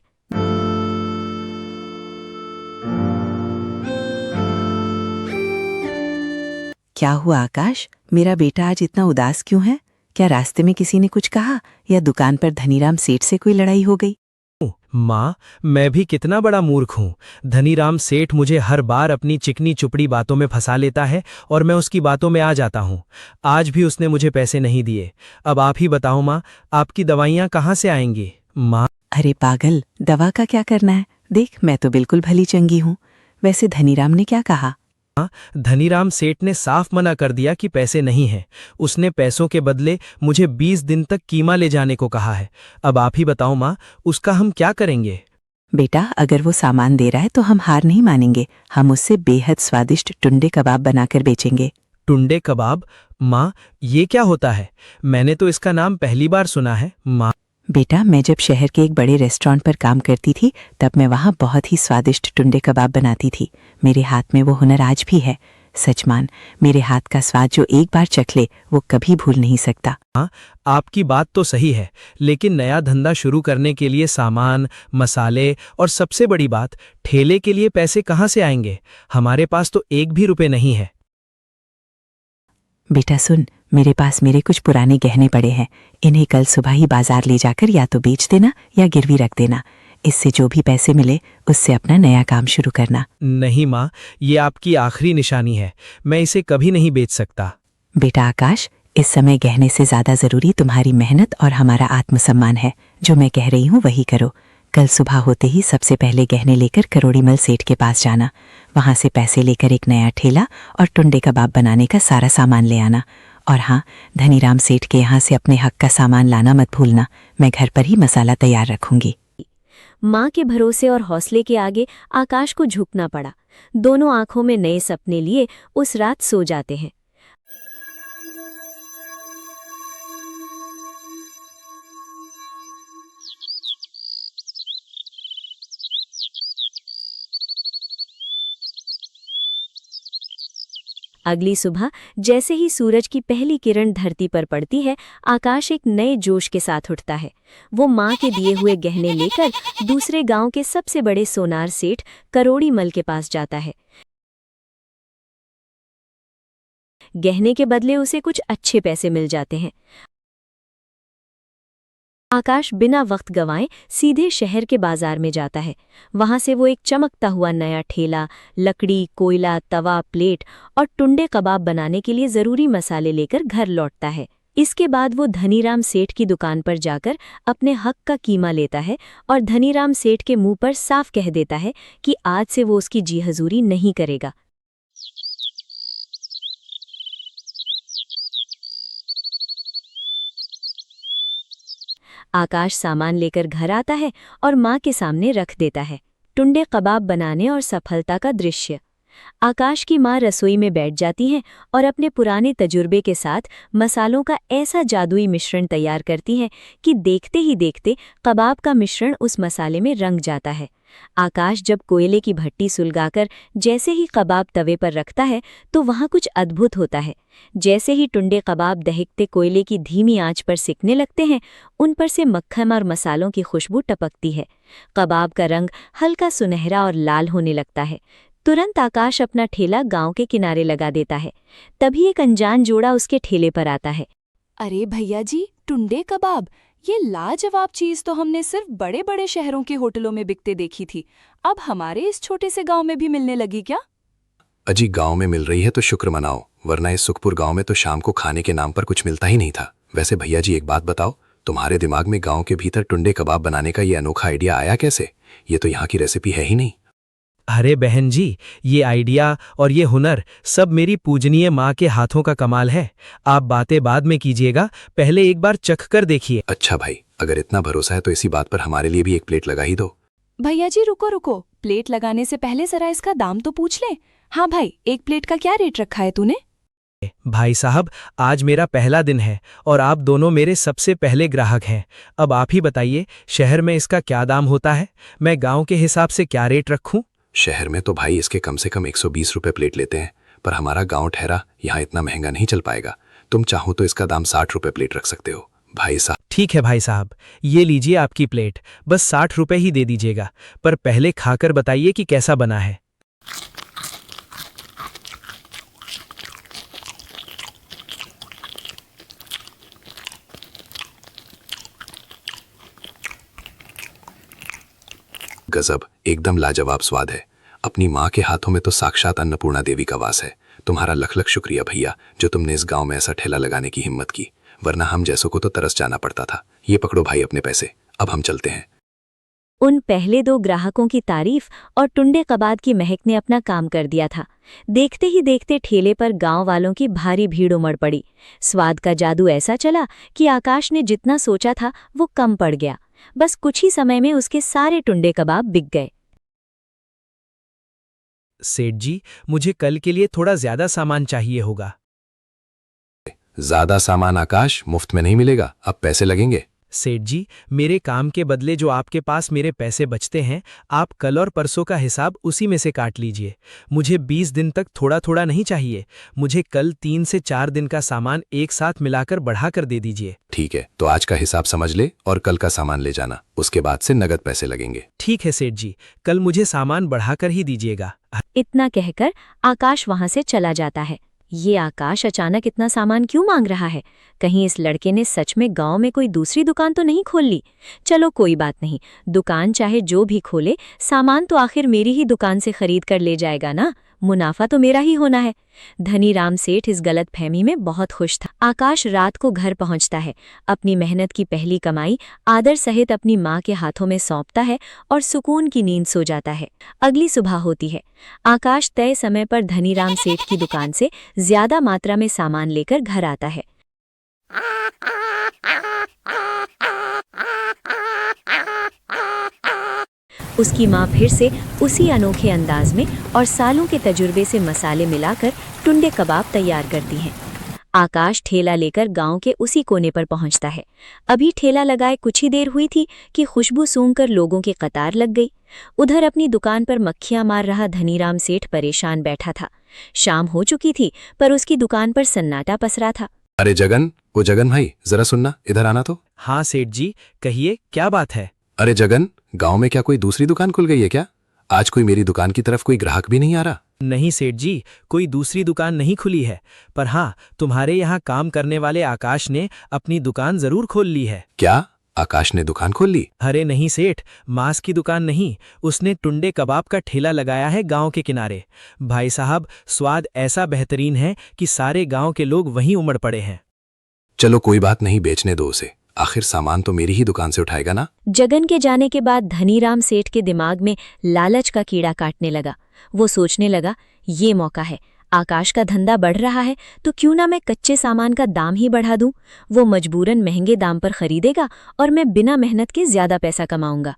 क्या हुआ आकाश? मेरा बेटा आज इतना उदास क्यों है? क्या रास्ते में किसी ने कुछ कहा या दुकान पर धनीराम सेठ से कोई लड़ाई हो गई? माँ, मैं भी कितना बड़ा मूर्ख हूँ। धनीराम सेठ मुझे हर बार अपनी चिकनी चुपड़ी बातों में फंसा लेता है और मैं उसकी बातों में आ जाता हूँ। आज भी उसने मुझे पैसे नहीं दिए। अब आप ही बताओ माँ, आपकी दवाइयाँ कहाँ से आएंगी? माँ। अरे पागल, दवा का क्या करना है? देख, मैं तो बिल्कुल भली चंगी हूँ। वैसे धनीराम ने क्या कहा? धनीराम सेठ ने साफ मना कर दिया कि पैसे नहीं हैं। उसने पैसों के बदले मुझे 20 दिन तक कीमा ले जाने को कहा है। अब आप ही बताओ माँ, उसका हम क्या करेंगे? बेटा, अगर वो सामान दे रहा है तो हम हार नहीं मानेंगे। हम उससे बेहद स्वादिष्ट टुंडे कबाब बनाकर बेचेंगे। टुंडे कबाब? माँ, ये क्या होता है? मैंने तो इसका नाम पहली बार सुना है माँ। बेटा, मैं जब शहर के एक बड़े रेस्टोरेंट पर काम करती थी तब मैं वहाँ बहुत ही स्वादिष्ट टुंडे कबाब बनाती थी। मेरे हाथ में वो हुनर आज भी है। सच मान, मेरे हाथ का स्वाद जो एक बार चख ले वो कभी भूल नहीं सकता। हाँ, आपकी बात तो सही है, लेकिन नया धंधा शुरू करने के लिए सामान, मसाले और सबसे बड़ी बात, ठेले के लिए पैसे कहाँ से आएंगे? हमारे पास तो एक भी रुपए नहीं है। बेटा सुन, मेरे पास मेरे कुछ पुराने गहने पड़े हैं। इन्हें कल सुबह ही बाजार ले जाकर या तो बेच देना या गिरवी रख देना। इससे जो भी पैसे मिले उससे अपना नया काम शुरू करना। नहीं माँ, ये आपकी आखिरी निशानी है। मैं इसे कभी नहीं बेच सकता। बेटा आकाश, इस समय गहने से ज्यादा जरूरी तुम्हारी मेहनत और हमारा आत्मसम्मान है। जो मैं कह रही हूँ वही करो। कल सुबह होते ही सबसे पहले गहने लेकर करोड़ीमल सेठ के पास जाना। वहां से पैसे लेकर एक नया ठेला और टुंडे कबाब बनाने का सारा सामान ले आना। और हाँ, धनीराम सेठ के यहाँ से अपने हक का सामान लाना मत भूलना। मैं घर पर ही मसाला तैयार रखूंगी। माँ के भरोसे और हौसले के आगे आकाश को झुकना पड़ा। दोनों आंखों में नए सपने लिए उस रात सो जाते हैं। अगली सुबह जैसे ही सूरज की पहली किरण धरती पर पड़ती है, आकाश एक नए जोश के साथ उठता है। वो माँ के दिए हुए गहने लेकर दूसरे गांव के सबसे बड़े सोनार सेठ करोड़ीमल के पास जाता है। गहने के बदले उसे कुछ अच्छे पैसे मिल जाते हैं। आकाश बिना वक्त गंवाए सीधे शहर के बाजार में जाता है। वहां से वो एक चमकता हुआ नया ठेला, लकड़ी, कोयला, तवा, प्लेट और टुंडे कबाब बनाने के लिए जरूरी मसाले लेकर घर लौटता है। इसके बाद वो धनीराम सेठ की दुकान पर जाकर अपने हक का कीमा लेता है और धनीराम सेठ के मुंह पर साफ कह देता है कि आज से वो उसकी जी हजूरी नहीं करेगा। आकाश सामान लेकर घर आता है और माँ के सामने रख देता है। टुंडे कबाब बनाने और सफलता का दृश्य। आकाश की माँ रसोई में बैठ जाती हैं और अपने पुराने तजुर्बे के साथ मसालों का ऐसा जादुई मिश्रण तैयार करती हैं कि देखते ही देखते कबाब का मिश्रण उस मसाले में रंग जाता है। आकाश जब कोयले की भट्टी सुलगाकर जैसे ही कबाब तवे पर रखता है तो वहाँ कुछ अद्भुत होता है। जैसे ही टुंडे कबाब दहकते कोयले की धीमी आंच पर सिकने लगते हैं, उन पर से मक्खन और मसालों की खुशबू टपकती है। कबाब का रंग हल्का सुनहरा और लाल होने लगता है। तुरंत आकाश अपना ठेला गांव के किनारे लगा देता है। तभी एक अनजान जोड़ा उसके ठेले पर आता है। अरे भैया जी, टुंडे कबाब, ये लाजवाब चीज तो हमने सिर्फ बड़े बड़े शहरों के होटलों में बिकते देखी थी। अब हमारे इस छोटे से गांव में भी मिलने लगी क्या? अजी, गांव में मिल रही है तो शुक्र मनाओ, वरना इस सुखपुर गांव में तो शाम को खाने के नाम पर कुछ मिलता ही नहीं था। वैसे भैया जी, एक बात बताओ, तुम्हारे दिमाग में गांव के भीतर टुंडे कबाब बनाने का ये अनोखा आइडिया आया कैसे? ये तो यहाँ की रेसिपी है ही नहीं। अरे बहन जी, ये आइडिया और ये हुनर सब मेरी पूजनीय माँ के हाथों का कमाल है। आप बातें बाद में कीजिएगा, पहले एक बार चख कर देखिए। अच्छा भाई, अगर इतना भरोसा है तो इसी बात पर हमारे लिए भी एक प्लेट लगा ही दो। भैया जी रुको रुको, प्लेट लगाने से पहले जरा इसका दाम तो पूछ ले। हाँ भाई, एक प्लेट का क्या रेट रखा है तूने? भाई साहब, आज मेरा पहला दिन है और आप दोनों मेरे सबसे पहले ग्राहक हैं। अब आप ही बताइए, शहर में इसका क्या दाम होता है? मैं गाँव के हिसाब से क्या रेट रखूं? शहर में तो भाई इसके कम से कम 120 रुपए प्लेट लेते हैं, पर हमारा गांव ठहरा, यहाँ इतना महंगा नहीं चल पाएगा। तुम चाहो तो इसका दाम 60 रुपए प्लेट रख सकते हो भाई साहब। ठीक है भाई साहब, ये लीजिए आपकी प्लेट। बस 60 रुपए ही दे दीजिएगा, पर पहले खाकर बताइए कि कैसा बना है। गजब, एकदम लाजवाब स्वाद है। अपनी माँ के हाथों में तो साक्षात अन्नपूर्णा देवी का वास है। तुम्हारा लख लख शुक्रिया भैया, जो तुमने इस गांव में ऐसा ठेला लगाने की हिम्मत की, वरना हम जैसों को तो तरस जाना पड़ता था। ये पकड़ो भाई अपने पैसे, अब हम चलते हैं। उन पहले 2 ग्राहकों की तारीफ और टुंडे कबाब की महक ने अपना काम कर दिया था। देखते ही देखते ठेले पर गांव वालों की भारी भीड़ उमड़ पड़ी। स्वाद का जादू ऐसा चला कि आकाश ने जितना सोचा था वो कम पड़ गया। बस कुछ ही समय में उसके सारे टुंडे कबाब बिक गए। सेठ जी, मुझे कल के लिए थोड़ा ज्यादा सामान चाहिए होगा। ज्यादा सामान आकाश मुफ्त में नहीं मिलेगा, अब पैसे लगेंगे। सेठ जी, मेरे काम के बदले जो आपके पास मेरे पैसे बचते हैं, आप कल और परसों का हिसाब उसी में से काट लीजिए। मुझे 20 दिन तक थोड़ा थोड़ा नहीं चाहिए। मुझे कल 3 से 4 दिन का सामान एक साथ मिलाकर बढ़ाकर दे दीजिए। ठीक है, तो आज का हिसाब समझ ले और कल का सामान ले जाना, उसके बाद से नगद पैसे लगेंगे। ठीक है सेठ जी, कल मुझे सामान बढ़ाकर ही दीजिएगा। इतना कहकर आकाश वहां से चला जाता है। ये आकाश अचानक इतना सामान क्यों मांग रहा है? कहीं इस लड़के ने सच में गांव में कोई दूसरी दुकान तो नहीं खोल ली? चलो कोई बात नहीं, दुकान चाहे जो भी खोले, सामान तो आखिर मेरी ही दुकान से खरीद कर ले जाएगा ना, मुनाफा तो मेरा ही होना है। धनीराम सेठ इस गलत फहमी में बहुत खुश था। आकाश रात को घर पहुंचता है, अपनी मेहनत की पहली कमाई आदर सहित अपनी माँ के हाथों में सौंपता है और सुकून की नींद सो जाता है। अगली सुबह होती है। आकाश तय समय पर धनीराम सेठ की दुकान से ज्यादा मात्रा में सामान लेकर घर आता है। उसकी माँ फिर से उसी अनोखे अंदाज में और सालों के तजुर्बे से मसाले मिलाकर टुंडे कबाब तैयार करती हैं। आकाश ठेला लेकर गांव के उसी कोने पर पहुंचता है। अभी ठेला लगाए कुछ ही देर हुई थी कि खुशबू सूंघकर लोगों की कतार लग गई। उधर अपनी दुकान पर मक्खियां मार रहा धनीराम सेठ परेशान बैठा था। शाम हो चुकी थी पर उसकी दुकान पर सन्नाटा पसरा था। अरे जगन, वो जगन भाई, जरा सुनना, इधर आना तो। हाँ सेठ जी, कहिए क्या बात है? अरे जगन, गांव में क्या कोई दूसरी दुकान खुल गई है क्या? आज कोई मेरी दुकान की तरफ कोई ग्राहक भी नहीं आ रहा। नहीं सेठ जी, कोई दूसरी दुकान नहीं खुली है, पर हाँ, तुम्हारे यहाँ काम करने वाले आकाश ने अपनी दुकान जरूर खोल ली है। क्या आकाश ने दुकान खोल ली? अरे नहीं सेठ, मांस की दुकान नहीं, उसने टुंडे कबाब का ठेला लगाया है गांव के किनारे। भाई साहब, स्वाद ऐसा बेहतरीन है कि सारे गांव के लोग वहीं उमड़ पड़े हैं। चलो कोई बात नहीं, बेचने दो उसे, आखिर सामान तो मेरी ही दुकान से उठाएगा ना। जगन के जाने के बाद धनीराम सेठ के दिमाग में लालच का कीड़ा काटने लगा। वो सोचने लगा, ये मौका है, आकाश का धंधा बढ़ रहा है तो क्यों ना मैं कच्चे सामान का दाम ही बढ़ा दूं। वो मजबूरन महंगे दाम पर खरीदेगा और मैं बिना मेहनत के ज्यादा पैसा कमाऊंगा।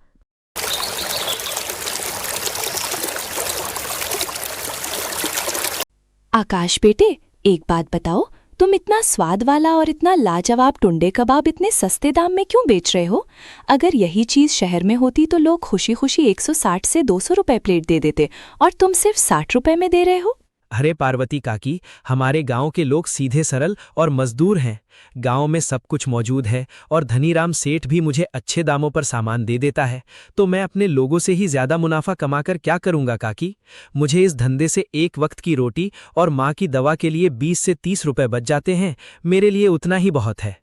आकाश बेटे, एक बात बताओ, तुम इतना स्वाद वाला और इतना लाजवाब टुंडे कबाब इतने सस्ते दाम में क्यों बेच रहे हो? अगर यही चीज शहर में होती तो लोग खुशी खुशी 160 से 200 रुपए प्लेट दे देते, और तुम सिर्फ 60 रुपए में दे रहे हो। अरे पार्वती काकी, हमारे गांव के लोग सीधे सरल और मजदूर हैं। गांव में सब कुछ मौजूद है और धनीराम सेठ भी मुझे अच्छे दामों पर सामान दे देता है, तो मैं अपने लोगों से ही ज्यादा मुनाफा कमाकर क्या करूंगा काकी? मुझे इस धंधे से एक वक्त की रोटी और माँ की दवा के लिए 20 से 30 रुपए बच जाते हैं। मेरे लिए उतना ही बहुत है।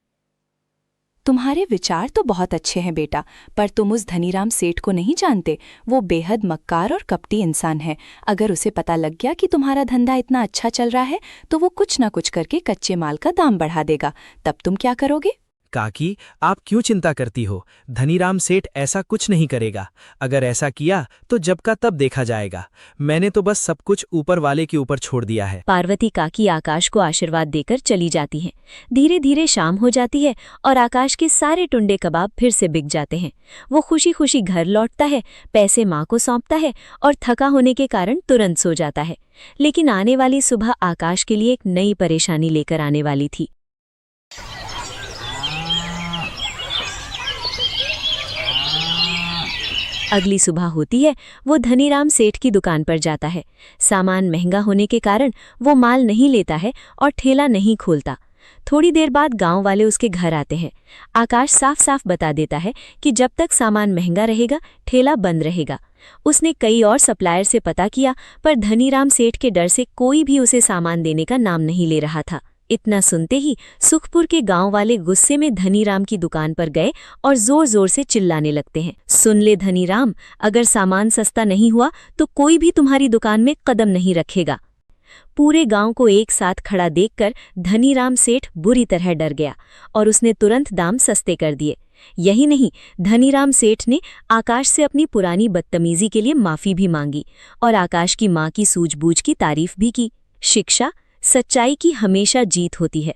तुम्हारे विचार तो बहुत अच्छे हैं बेटा, पर तुम उस धनीराम सेठ को नहीं जानते। वो बेहद मक्कार और कपटी इंसान है। अगर उसे पता लग गया कि तुम्हारा धंधा इतना अच्छा चल रहा है तो वो कुछ ना कुछ करके कच्चे माल का दाम बढ़ा देगा। तब तुम क्या करोगे? काकी, आप क्यों चिंता करती हो? धनीराम सेठ ऐसा कुछ नहीं करेगा। अगर ऐसा किया तो जब का तब देखा जाएगा। मैंने तो बस सब कुछ ऊपर वाले के ऊपर छोड़ दिया है। पार्वती काकी आकाश को आशीर्वाद देकर चली जाती हैं। धीरे धीरे शाम हो जाती है और आकाश के सारे टुंडे कबाब फिर से बिक जाते हैं। वो खुशी खुशी घर लौटता है, पैसे माँ को सौंपता है और थका होने के कारण तुरंत सो जाता है। लेकिन आने वाली सुबह आकाश के लिए एक नई परेशानी लेकर आने वाली थी। अगली सुबह होती है। वो धनीराम सेठ की दुकान पर जाता है। सामान महंगा होने के कारण वो माल नहीं लेता है और ठेला नहीं खोलता। थोड़ी देर बाद गांव वाले उसके घर आते हैं। आकाश साफ साफ बता देता है कि जब तक सामान महंगा रहेगा ठेला बंद रहेगा। उसने कई और सप्लायर से पता किया, पर धनीराम सेठ के डर से कोई भी उसे सामान देने का नाम नहीं ले रहा था। इतना सुनते ही सुखपुर के गांव वाले गुस्से में धनीराम की दुकान पर गए और जोर जोर से चिल्लाने लगते हैं, सुन ले धनीराम, अगर सामान सस्ता नहीं हुआ तो कोई भी तुम्हारी दुकान में कदम नहीं रखेगा। पूरे गांव को एक साथ खड़ा देखकर धनीराम सेठ बुरी तरह डर गया और उसने तुरंत दाम सस्ते कर दिए। यही नहीं, धनीराम सेठ ने आकाश से अपनी पुरानी बदतमीजी के लिए माफी भी मांगी और आकाश की मां की सूझबूझ की तारीफ भी की। शिक्षा, सच्चाई की हमेशा जीत होती है।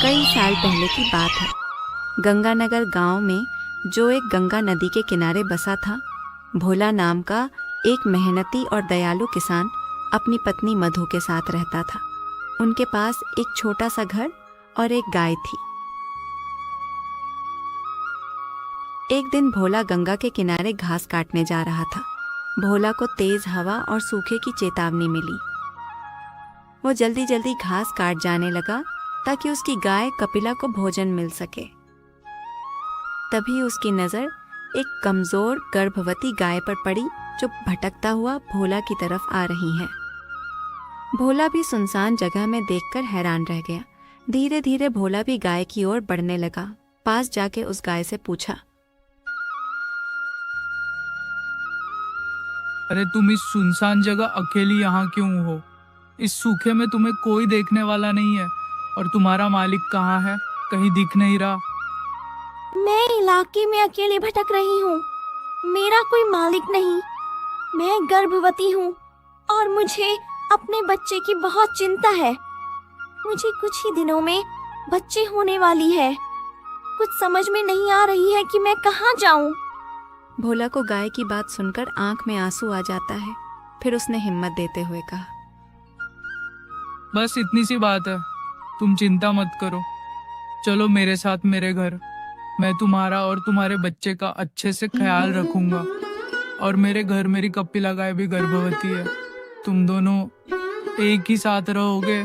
कई साल पहले की बात है। गंगानगर गांव में जो एक गंगा नदी के किनारे बसा था, भोला नाम का एक मेहनती और दयालु किसान अपनी पत्नी मधु के साथ रहता था। उनके पास एक छोटा सा घर और एक गाय थी। एक दिन भोला गंगा के किनारे घास काटने जा रहा था। भोला को तेज हवा और सूखे की चेतावनी मिली। वो जल्दी जल्दी घास काट जाने लगा ताकि उसकी गाय कपिला को भोजन मिल सके। तभी उसकी नजर एक कमजोर गर्भवती गाय पर पड़ी जो भटकता हुआ भोला की तरफ आ रही है। भोला भी सुनसान जगह में देखकर हैरान रह गया। धीरे धीरे भोला भी गाय की ओर बढ़ने लगा। पास जाके उस गाय से पूछा, अरे तुम इस सुनसान जगह अकेली यहाँ क्यों हो? इस सूखे में तुम्हें कोई देखने वाला नहीं है और तुम्हारा मालिक कहाँ है? कहीं दिख नहीं रहा। मैं इलाके में अकेले भटक रही हूँ। मेरा कोई मालिक नहीं। मैं गर्भवती हूँ और मुझे अपने बच्चे की बहुत चिंता है। मुझे कुछ ही दिनों में बच्चे होने वाली है। कुछ समझ में नहीं आ रही है कि मैं कहाँ जाऊँ। भोला को गाय की बात सुनकर आंख में आंसू आ जाता है। फिर उसने हिम्मत देते हुए कहा, बस इतनी सी बात है, तुम चिंता मत करो। चलो मेरे साथ मेरे घर। मैं तुम्हारा और तुम्हारे बच्चे का अच्छे से ख्याल रखूंगा। और मेरे घर मेरी कपिला गाय भी गर्भवती है। तुम दोनों एक ही साथ रहोगे।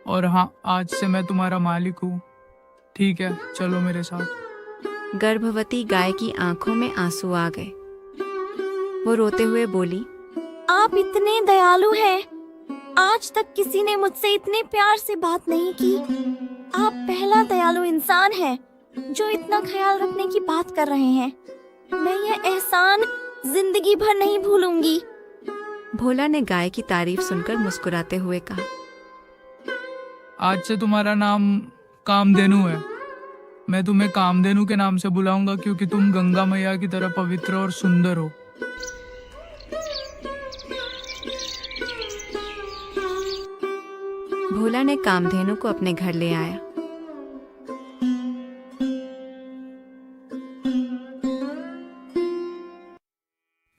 और हाँ, आज से मैं तुम्हारा मालिक हूँ। ठीक है, चलो मेरे साथ। गर्भवती गाय की आंखों में आंसू आ गए। वो रोते हुए बोली, आप इतने दयालु हैं। आज तक किसी ने मुझसे इतने प्यार से बात नहीं की। आप पहला दयालु इंसान हैं जो इतना ख्याल रखने की बात कर रहे हैं। मैं यह एहसान जिंदगी भर नहीं भूलूंगी। भोला ने गाय की तारीफ सुनकर मुस्कुराते हुए कहा, आज से तुम्हारा नाम कामधेनु है। मैं तुम्हें कामधेनु के नाम से बुलाऊंगा क्योंकि तुम गंगा मैया की तरह पवित्र और सुंदर हो। भोला ने कामधेनु को अपने घर ले आया।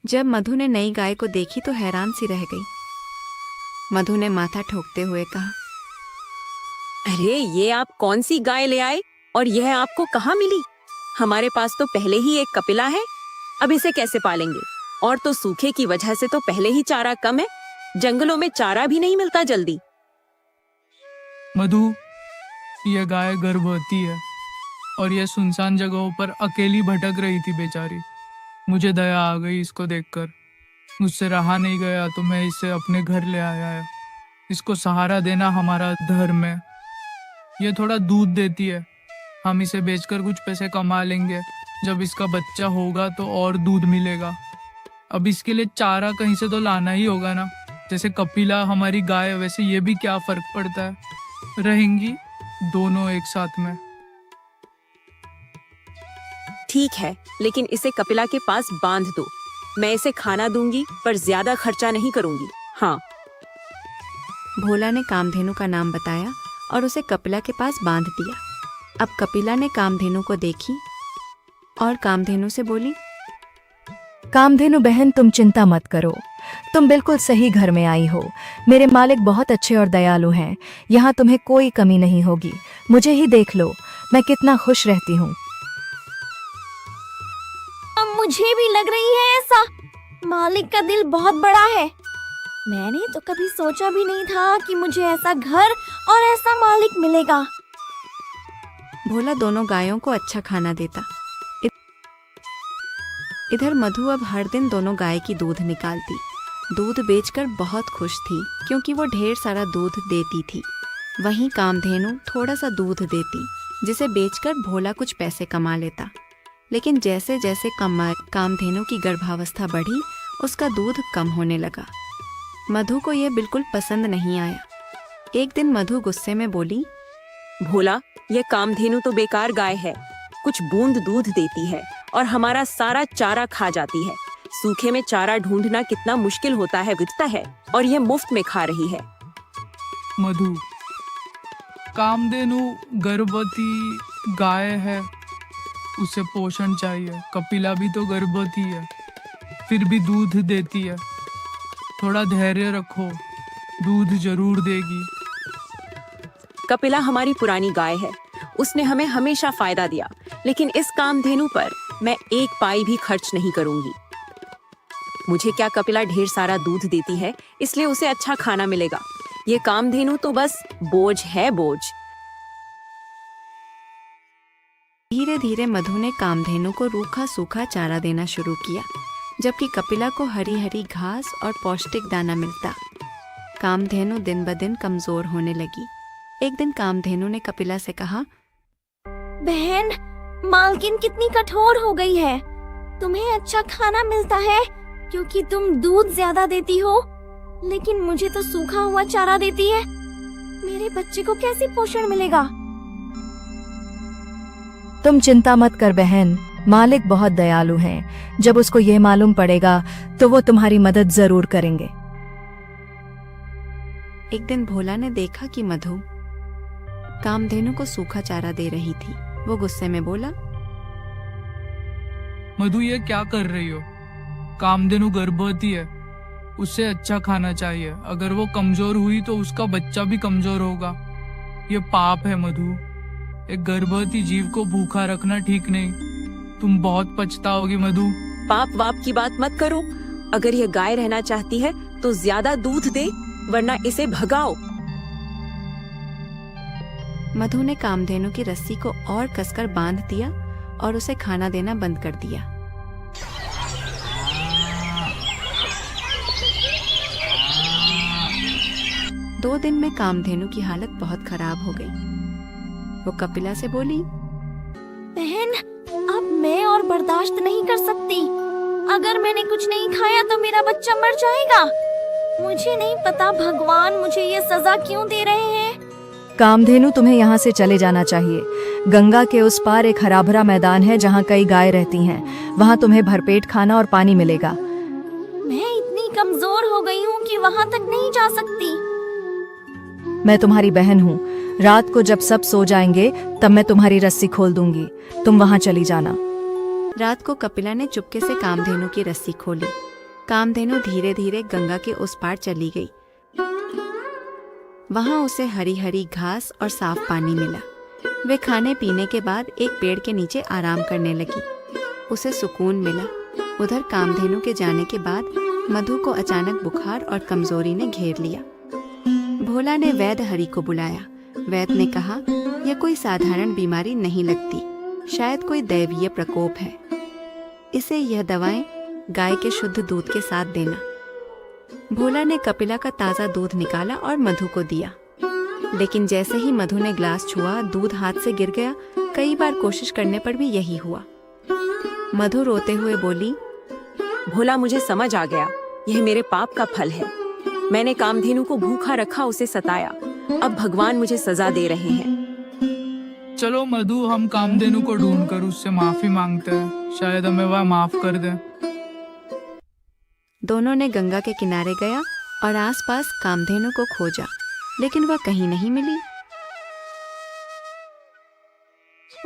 जब मधु ने नई गाय को देखी तो हैरान सी रह गई। मधु ने माथा ठोकते हुए कहा, अरे ये आप कौन सी गाय ले आए और यह आपको कहाँ मिली? हमारे पास तो पहले ही एक कपिला है, अब इसे कैसे पालेंगे? और तो सूखे की वजह से तो पहले ही चारा कम है, जंगलों में चारा भी नहीं मिलता जल्दी। मधु, यह गाय गर्भवती है और यह सुनसान जगहों पर अकेली भटक रही थी बेचारी। मुझे दया आ गई इसको देखकर। मुझसे रहा नहीं गया तो मैं इसे अपने घर ले आया। इसको सहारा देना हमारा धर्म है। ये थोड़ा दूध देती है, हम इसे बेचकर कुछ पैसे कमा लेंगे। जब इसका बच्चा होगा तो और दूध मिलेगा। अब इसके लिए चारा कहीं से तो लाना ही होगा ना। जैसे कपिला हमारी गाय, वैसे ये भी क्या फर्क पड़ता है, रहेंगी दोनों एक साथ में। ठीक है, लेकिन इसे कपिला के पास बांध दो। मैं इसे खाना दूंगी पर ज्यादा खर्चा नहीं करूंगी। हाँ। भोला ने कामधेनु का नाम बताया और उसे कपिला के पास बांध दिया। अब कपिला ने कामधेनु को देखी और कामधेनु से बोली, कामधेनु बहन, तुम चिंता मत करो। तुम बिल्कुल सही घर में आई हो। मेरे मालिक बहुत अच्छे और दयालु हैं। यहाँ तुम्हें कोई कमी नहीं होगी। मुझे ही देख लो, मैं कितना खुश रहती हूँ। अब मुझे भी लग रही है ऐसा। मालिक का दिल बहुत बड़ा है। मैंने तो कभी सोचा भी नहीं था कि मुझे ऐसा घर और ऐसा मालिक मिलेगा। भोला दोनों गायों को अच्छा खाना देता। इधर मधु अब हर दिन दोनों गाय की दूध निकालती। दूध बेचकर बहुत खुश थी क्योंकि वो ढेर सारा दूध देती थी। वहीं कामधेनु थोड़ा सा दूध देती, जिसे बेचकर भोला कुछ पैसे कमा लेता। लेकिन जैसे जैसे कामधेनु की गर्भावस्था बढ़ी, उसका दूध कम होने लगा। मधु को यह बिल्कुल पसंद नहीं आया। एक दिन मधु गुस्से में बोली, भोला, ये कामधेनु तो बेकार गाय है, कुछ बूंद दूध देती है और हमारा सारा चारा खा जाती है। सूखे में चारा ढूंढना कितना मुश्किल होता है बिकता है, और ये मुफ्त में खा रही है। मधु, कामधेनु गर्भवती गाय है, उसे पोषण चाहिए। कपिला भी तो गर्भवती है, फिर भी दूध देती है। थोड़ा धैर्य रखो, दूध जरूर देगी। कपिला हमारी पुरानी गाय है, उसने हमें हमेशा फायदा दिया, लेकिन इस कामधेनु पर मैं एक पाई भी खर्च नहीं करूंगी। मुझे क्या, कपिला ढेर सारा दूध देती है इसलिए उसे अच्छा खाना मिलेगा। ये कामधेनु तो बस बोझ है, बोझ। धीरे धीरे मधु ने कामधेनु को रूखा सूखा चारा देना शुरू किया, जबकि कपिला को हरी हरी घास और पौष्टिक दाना मिलता। कामधेनु दिन ब दिन कमजोर होने लगी। एक दिन कामधेनु ने कपिला से कहा, बहन, मालकिन कितनी कठोर हो गई है। तुम्हें अच्छा खाना मिलता है क्योंकि तुम दूध ज्यादा देती हो, लेकिन मुझे तो सूखा हुआ चारा देती है। मेरे बच्चे को कैसे पोषण मिलेगा? तुम चिंता मत कर बहन, मालिक बहुत दयालु हैं। जब उसको ये मालूम पड़ेगा तो वो तुम्हारी मदद जरूर करेंगे। एक दिन भोला ने देखा कि मधु कामधेनु को सूखा चारा दे रही थी। वो गुस्से में बोला, मधु, ये क्या कर रही हो? कामधेनु गर्भवती है, उसे अच्छा खाना चाहिए। अगर वो कमजोर हुई तो उसका बच्चा भी कमजोर होगा। ये पाप है मधु, एक गर्भवती जीव को भूखा रखना ठीक नहीं। तुम बहुत पछताओगी मधु। पाप वाप की बात मत करो। अगर ये गाय रहना चाहती है तो ज्यादा दूध दे, वरना इसे भगाओ। मधु ने कामधेनु की रस्सी को और कसकर बांध दिया और उसे खाना देना बंद कर दिया। दो दिन में कामधेनु की हालत बहुत खराब हो गई। वो कपिला से बोली, बहन, अब मैं और बर्दाश्त नहीं कर सकती। अगर मैंने कुछ नहीं खाया तो मेरा बच्चा मर जाएगा। मुझे नहीं पता भगवान मुझे ये सजा क्यों दे रहे हैं। कामधेनु, तुम्हें यहाँ से चले जाना चाहिए। गंगा के उस पार एक हरा भरा मैदान है जहाँ कई गाय रहती हैं। वहाँ तुम्हें भरपेट खाना और पानी मिलेगा। मैं इतनी कमजोर हो गई हूँ कि वहाँ तक नहीं जा सकती। मैं तुम्हारी बहन हूँ। रात को जब सब सो जाएंगे तब मैं तुम्हारी रस्सी खोल दूंगी। तुम वहाँ चली जाना। रात को कपिला ने चुपके से कामधेनु की रस्सी खोली। कामधेनु धीरे धीरे गंगा के उस पार चली गई। वहां उसे हरी हरी घास और साफ पानी मिला। वे खाने पीने के बाद एक पेड़ के नीचे आराम करने लगी। उसे सुकून मिला। उधर कामधेनु के जाने के बाद मधु को अचानक बुखार और कमजोरी ने घेर लिया। भोला ने वैद्य हरि को बुलाया। वैद्य ने कहा, यह कोई साधारण बीमारी नहीं लगती, शायद कोई दैवीय प्रकोप है। इसे यह दवाएं गाय के शुद्ध दूध के साथ देना। भोला ने कपिला का ताज़ा दूध निकाला और मधु को दिया, लेकिन जैसे ही मधु ने ग्लास छुआ, दूध हाथ से गिर गया। कई बार कोशिश करने पर भी यही हुआ। मधु रोते हुए बोली, भोला, मुझे समझ आ गया, यह मेरे पाप का फल है। मैंने कामधेनु को भूखा रखा, उसे सताया। अब भगवान मुझे सजा दे रहे हैं। चलो मधु, हम कामधेनु को ढूंढकर उससे माफी मांगते हैं, शायद हमें वह माफ कर दे। दोनों ने गंगा के किनारे गया और आसपास कामधेनु को खोजा, लेकिन वह कहीं नहीं मिली।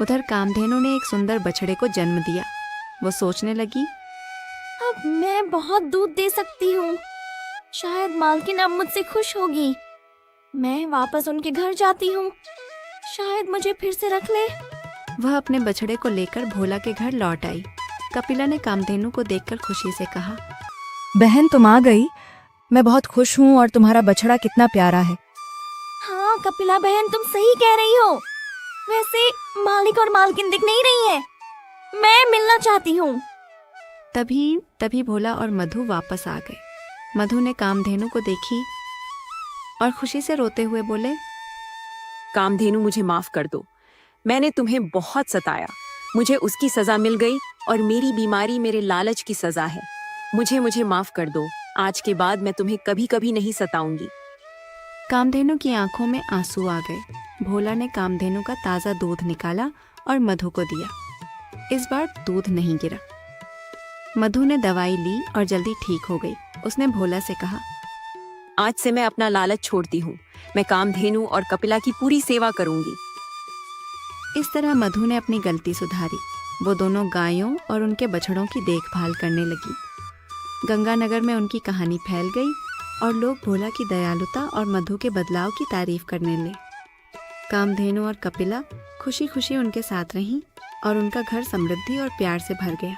उधर कामधेनु ने एक सुंदर बछड़े को जन्म दिया। वो सोचने लगी, अब मैं बहुत दूध दे सकती हूँ। शायद मालकिन अब मुझसे खुश होगी। मैं वापस उनके घर जाती हूँ, शायद मुझे फिर से रख ले। वह अपने बछड़े को लेकर भोला के घर लौट आई। कपिला ने कामधेनु को देखकर खुशी से कहा, बहन, तुम आ गई। मैं बहुत खुश हूँ और तुम्हारा बछड़ा कितना प्यारा है। हाँ कपिला बहन, तुम सही कह रही हो। वैसे मालिक और मालकिन दिख नहीं रही है। मैं मिलना चाहती हूँ। तभी भोला और मधु वापस आ गए। मधु ने कामधेनु को देखी और खुशी से रोते हुए बोले, कामधेनु, मुझे माफ कर दो। मैंने तुम्हें बहुत सताया। मुझे उसकी सजा मिल गई और मेरी बीमारी मेरे लालच की सजा है। मुझे माफ कर दो। आज के बाद मैं तुम्हें कभी कभी नहीं सताऊंगी। कामधेनु की आंखों में आंसू आ गए। भोला ने कामधेनु का ताज़ा दूध निकाला और मधु को दिया। इस बार दूध नहीं गिरा। मधु ने दवाई ली और जल्दी ठीक हो गई। उसने भोला से कहा, आज से मैं अपना लालच छोड़ती हूँ। मैं कामधेनु और कपिला की पूरी सेवा करूंगी। इस तरह मधु ने अपनी गलती सुधारी। वो दोनों गायों और उनके बछड़ों की देखभाल करने लगी। गंगानगर में उनकी कहानी फैल गई और लोग भोला की दयालुता और मधु के बदलाव की तारीफ करने लगे। कामधेनु और कपिला खुशी खुशी उनके साथ रहीं और उनका घर समृद्धि और प्यार से भर गया।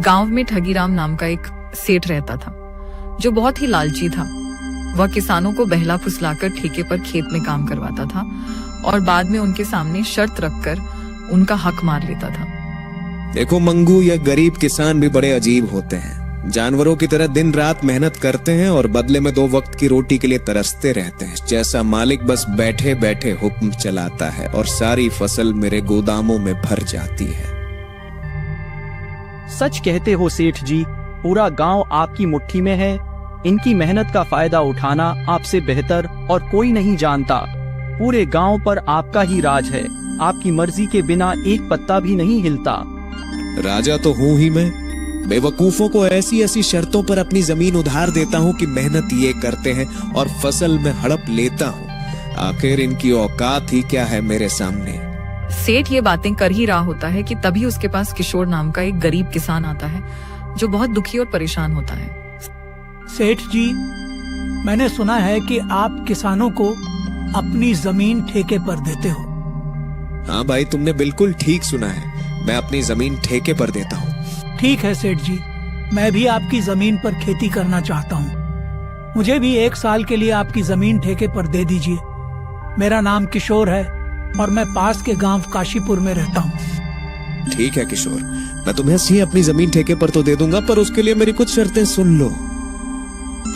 गांव में ठगीराम नाम का एक सेठ रहता था जो बहुत ही लालची था। वह किसानों को बहला फुसलाकर ठेके पर खेत में काम करवाता था और बाद में उनके सामने शर्त रखकर उनका हक मार लेता था। देखो मंगू, यह गरीब किसान भी बड़े अजीब होते हैं। जानवरों की तरह दिन रात मेहनत करते हैं और बदले में 2 वक्त की रोटी के लिए तरसते रहते हैं। जैसा मालिक बस बैठे बैठे हुक्म चलाता है और सारी फसल मेरे गोदामों में भर जाती है। सच कहते हो सेठ जी, पूरा गांव आपकी मुट्ठी में है। इनकी मेहनत का फायदा उठाना आपसे बेहतर और कोई नहीं जानता। पूरे गांव पर आपका ही राज है। आपकी मर्जी के बिना एक पत्ता भी नहीं हिलता। राजा तो हूँ ही मैं। बेवकूफों को ऐसी ऐसी शर्तों पर अपनी जमीन उधार देता हूँ कि मेहनत ये करते हैं और फसल में हड़प लेता हूँ। आखिर इनकी औकात ही क्या है मेरे सामने। सेठ ये बातें कर ही रहा होता है कि तभी उसके पास किशोर नाम का एक गरीब किसान आता है जो बहुत दुखी और परेशान होता है। सेठ जी, मैंने सुना है कि आप किसानों को अपनी जमीन ठेके पर देते हो। हाँ भाई, तुमने बिल्कुल ठीक सुना है। मैं अपनी जमीन ठेके पर देता हूँ। ठीक है सेठ जी, मैं भी आपकी जमीन पर खेती करना चाहता हूँ। मुझे भी 1 साल के लिए आपकी जमीन ठेके पर दे दीजिए। मेरा नाम किशोर है और मैं पास के गांव काशीपुर में रहता हूँ। ठीक है किशोर, मैं तुम्हें सी अपनी जमीन ठेके पर तो दे दूंगा, पर उसके लिए मेरी कुछ शर्तें सुन लो।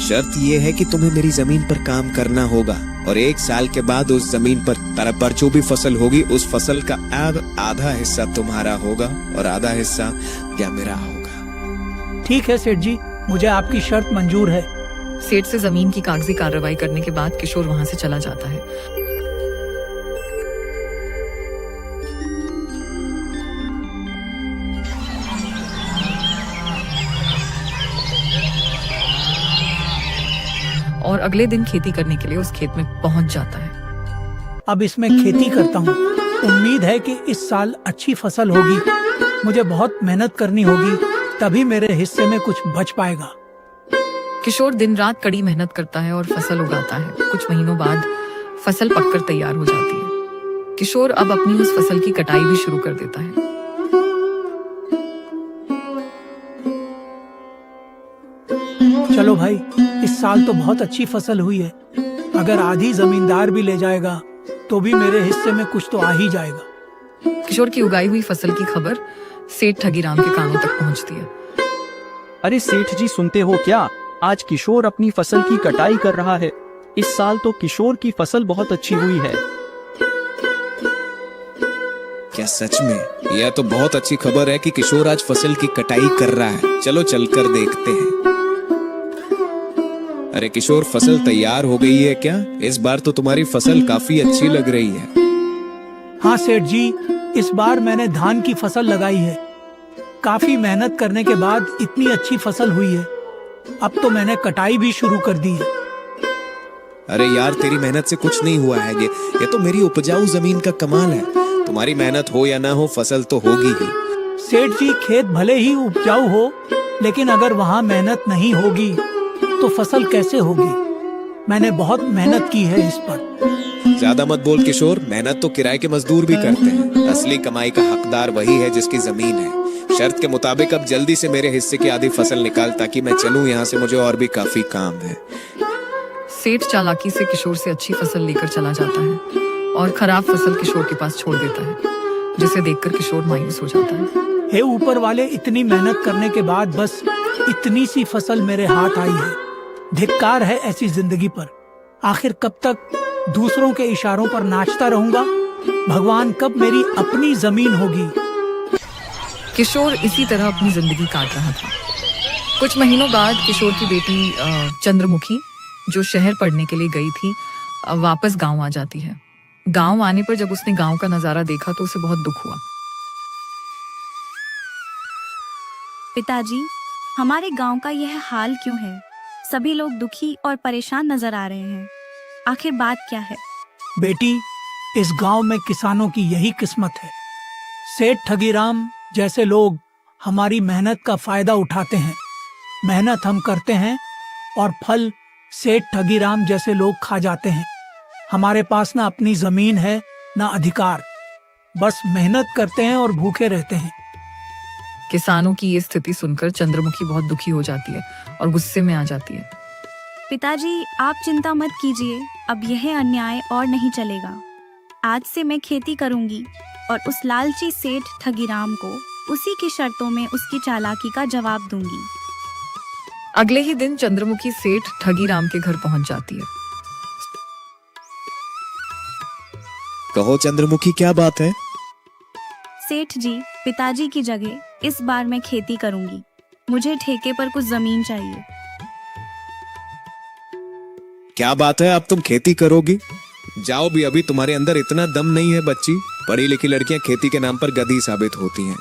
शर्त यह है कि तुम्हें मेरी जमीन पर काम करना होगा और 1 साल के बाद उस जमीन पर जो भी फसल होगी उस फसल का आधा हिस्सा तुम्हारा होगा और आधा हिस्सा क्या मेरा होगा। ठीक है सेठ जी, मुझे आपकी शर्त मंजूर है। सेठ से जमीन की कागजी कार्रवाई करने के बाद किशोर वहां से चला जाता है। और अगले दिन खेती करने के लिए उस खेत में पहुंच जाता है। अब इसमें खेती करता हूँ। उम्मीद है कि इस साल अच्छी फसल होगी। मुझे बहुत मेहनत करनी होगी, तभी मेरे हिस्से में कुछ बच पाएगा। किशोर दिन रात कड़ी मेहनत करता है और फसल उगाता है। कुछ महीनों बाद फसल पककर तैयार हो जाती है। किशोर अब अपनी उस फसल की कटाई भी शुरू कर देता है। चलो भाई, इस साल तो बहुत अच्छी फसल हुई है। अगर आधी जमींदार भी ले जाएगा तो भी मेरे हिस्से में कुछ तो आ ही जाएगा। किशोर की उगाई हुई फसल की खबर सेठ ठगीराम के कानों तक पहुंचती है। अरे सेठ जी, सुनते हो क्या? आज किशोर अपनी फसल की कटाई कर रहा है। इस साल तो किशोर की फसल बहुत अच्छी हुई है। क्या सच में? यह तो बहुत अच्छी खबर है कि किशोर आज फसल की कटाई कर रहा है। चलो चलकर देखते हैं। अरे किशोर, फसल तैयार हो गई है क्या? इस बार तो तुम्हारी फसल काफी अच्छी लग रही है। हाँ सेठ जी, इस बार मैंने धान की फसल लगाई है। काफी मेहनत करने के बाद इतनी अच्छी फसल हुई है। अब तो मैंने कटाई भी शुरू कर दी है। अरे यार, तेरी मेहनत से कुछ नहीं हुआ है। ये तो मेरी उपजाऊ जमीन का कमाल है। तुम्हारी मेहनत हो या ना हो, फसल तो होगी ही। सेठ जी, खेत भले ही उपजाऊ हो, लेकिन अगर वहाँ मेहनत नहीं होगी तो फसल कैसे होगी? मैंने बहुत मेहनत की है इस पर। ज्यादा मत बोल किशोर, मेहनत तो किराए के मजदूर भी करते हैं। असली कमाई का हकदार वही है जिसकी जमीन है। शर्त के मुताबिक अब जल्दी से मेरे हिस्से की आधी फसल निकाल, ताकि मैं चलूं यहाँ से। मुझे और भी काफी काम है। सेठ चालाकी से किशोर से अच्छी फसल लेकर चला जाता है और खराब फसल किशोर के पास छोड़ देता है, जिसे देखकर किशोर मायूस हो जाता है। हे ऊपर वाले, इतनी मेहनत करने के बाद बस इतनी सी फसल मेरे हाथ आई है। धिक्कार है ऐसी जिंदगी पर। आखिर कब तक दूसरों के इशारों पर नाचता रहूंगा? भगवान, कब मेरी अपनी जमीन होगी? किशोर इसी तरह अपनी जिंदगी काट रहा था। कुछ महीनों बाद किशोर की बेटी चंद्रमुखी, जो शहर पढ़ने के लिए गई थी, वापस गांव आ जाती है। गांव आने पर जब उसने गांव का नजारा देखा तो उसे बहुत दुख हुआ। पिताजी, हमारे गांव का यह हाल क्यों है? सभी लोग दुखी और परेशान नजर आ रहे हैं। आखिर बात क्या है? बेटी, इस गांव में किसानों की यही किस्मत है। सेठ ठगीराम जैसे लोग हमारी मेहनत का फायदा उठाते हैं। मेहनत हम करते हैं और फल सेठ ठगीराम जैसे लोग खा जाते हैं। हमारे पास ना अपनी जमीन है ना अधिकार, बस मेहनत करते हैं और भूखे रहते हैं। किसानों की ये स्थिति सुनकर चंद्रमुखी बहुत दुखी हो जाती है और गुस्से में आ जाती है। पिताजी, आप चिंता मत कीजिए, अब यह अन्याय और नहीं चलेगा। आज से मैं खेती करूंगी और उस लालची सेठ ठगीराम को उसी की शर्तों में उसकी चालाकी का जवाब दूंगी। अगले ही दिन चंद्रमुखी सेठ ठगीराम के घर पहुंच जाती है। कहो चंद्रमुखी, क्या बात है? सेठ जी, पिताजी की जगह इस बार मैं खेती करूंगी। मुझे ठेके पर कुछ जमीन चाहिए। क्या बात है, अब तुम खेती करोगी? जाओ भी, अभी तुम्हारे अंदर इतना दम नहीं है बच्ची। पढ़ी लिखी लड़कियां खेती के नाम पर गधी साबित होती हैं।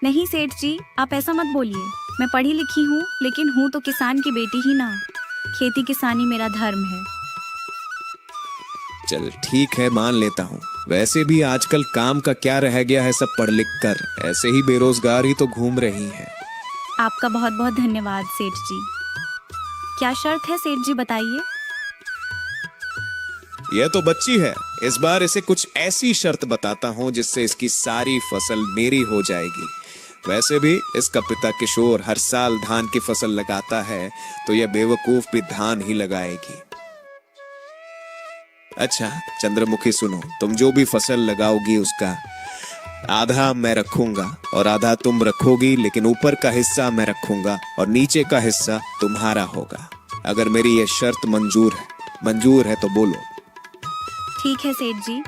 नहीं सेठ जी, आप ऐसा मत बोलिए। मैं पढ़ी लिखी हूँ, लेकिन हूँ तो किसान की बेटी ही ना। खेती किसानी मेरा धर्म है। चल ठीक है, मान लेता हूँ। वैसे भी आजकल काम का क्या रह गया है, सब पढ़ लिख कर ऐसे ही बेरोजगार ही तो घूम रही है। आपका बहुत बहुत धन्यवाद सेठ जी। क्या शर्त है सेठ जी, बताइए। यह तो बच्ची है, इस बार इसे कुछ ऐसी शर्त बताता हूँ जिससे इसकी सारी फसल मेरी हो जाएगी। वैसे भी इसका पिता किशोर हर साल धान की फसल लगाता है, तो यह बेवकूफ भी धान ही लगाएगी। अच्छा चंद्रमुखी सुनो, तुम जो भी फसल लगाओगी उसका आधा मैं रखूंगा और आधा तुम रखोगी, लेकिन ऊपर का हिस्सा मैं रखूंगा और नीचे का हिस्सा तुम्हारा होगा। अगर मेरी यह शर्त मंजूर है तो बोलो। ठीक है सेठ जी,